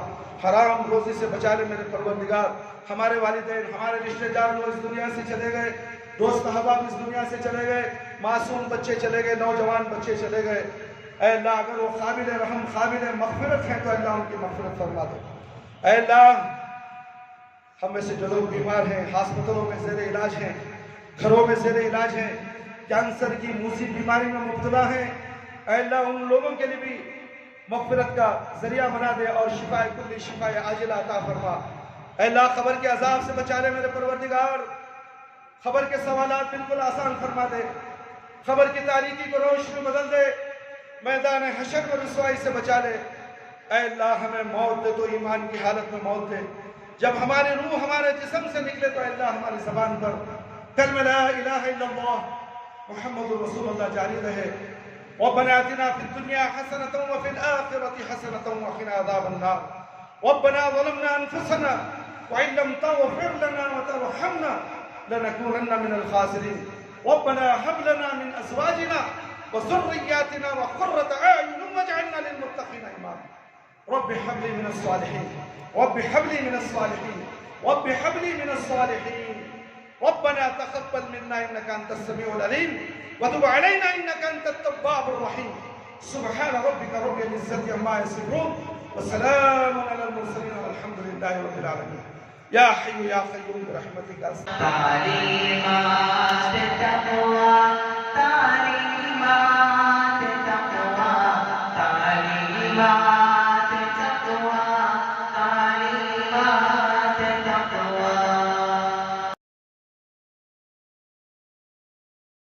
हराम रोज़ी से बचा ले मेरे परवरदिगार। हमारे वालिदैन, हमारे रिश्तेदार लोग इस दुनिया से चले गए, दोस्त अहबाब इस दुनिया से चले गए, मासूम बच्चे चले गए, नौजवान बच्चे चले गए। ऐ अल्लाह अगर वो काबिल रहम, काबिल मग़फ़िरत हैं तो अल्लाह उनकी मग़फ़िरत फरमा दे। ऐ अल्लाह हम में से जो लोग बीमार हैं, हॉस्पिटलों में ज़ेरे इलाज हैं, घरों में ज़ेरे इलाज हैं, कैंसर की मूसी बीमारी में मुब्तला हैं, ऐ अल्लाह उन लोगों के लिए भी मग़फ़िरत का ज़रिया बना दे और शिफाए कुल्ली शिफाए आजिला अता फरमा। ऐ अल्लाह ख़बर के अज़ाब से बचा ले मेरे परवरदिगार, ख़बर के सवालात बिल्कुल आसान फरमा दे, ख़बर की तारीकी को रोशनी में बदल दे, मैदान हशर में रुसवाई से बचा ले। ऐ अल्लाह हमें मौत दे तो ईमान की हालत में मौत दे। जब हमारी रूह हमारे जिस्म से निकले तो अल्लाह हमारी ज़बान पर कलमा ला इलाहा इल्लल्लाह मुहम्मदुर रसूलुल्लाह जारी रहे। रब्बना आतिना फिद दुनिया हसनतन व फिल आखिरति हसनतन व क़िना अज़ाबन नार। रब्बना ज़लमना अनफुसना व इन लम तग़फिर लना व तरहमना लनकूनन्ना मिनल ख़ासिरीन। रब्बना हब लना मिन अज़वाजिना व ज़ुर्रिय्यातिना व क़ुर्रत अयुन वजअलना लिलमुत्तक़ीना इमामा। रब्बि हब ली मिनस सालिहीन, रब्बि हब ली मिनस सालिहीन, रब्बि हब ली मिनस सालिहीन। रब्बना तक़ब्बल मिन्ना इन्नका अंतस समीउल अलीम व तुब अलैना इन्नका अंतत तव्वाबुर रहीम। सुब्हान रब्बिका रब्बिल इज़्ज़ति अम्मा यसिफून व सलामुन अलल मुरसलीन वल्हम्दुलिल्लाहि रब्बिल आलमीन। या हय्यु या क़य्यूम बिरहमतिका तालीमात तक़वा, तालीमात तक़वा, तालीमात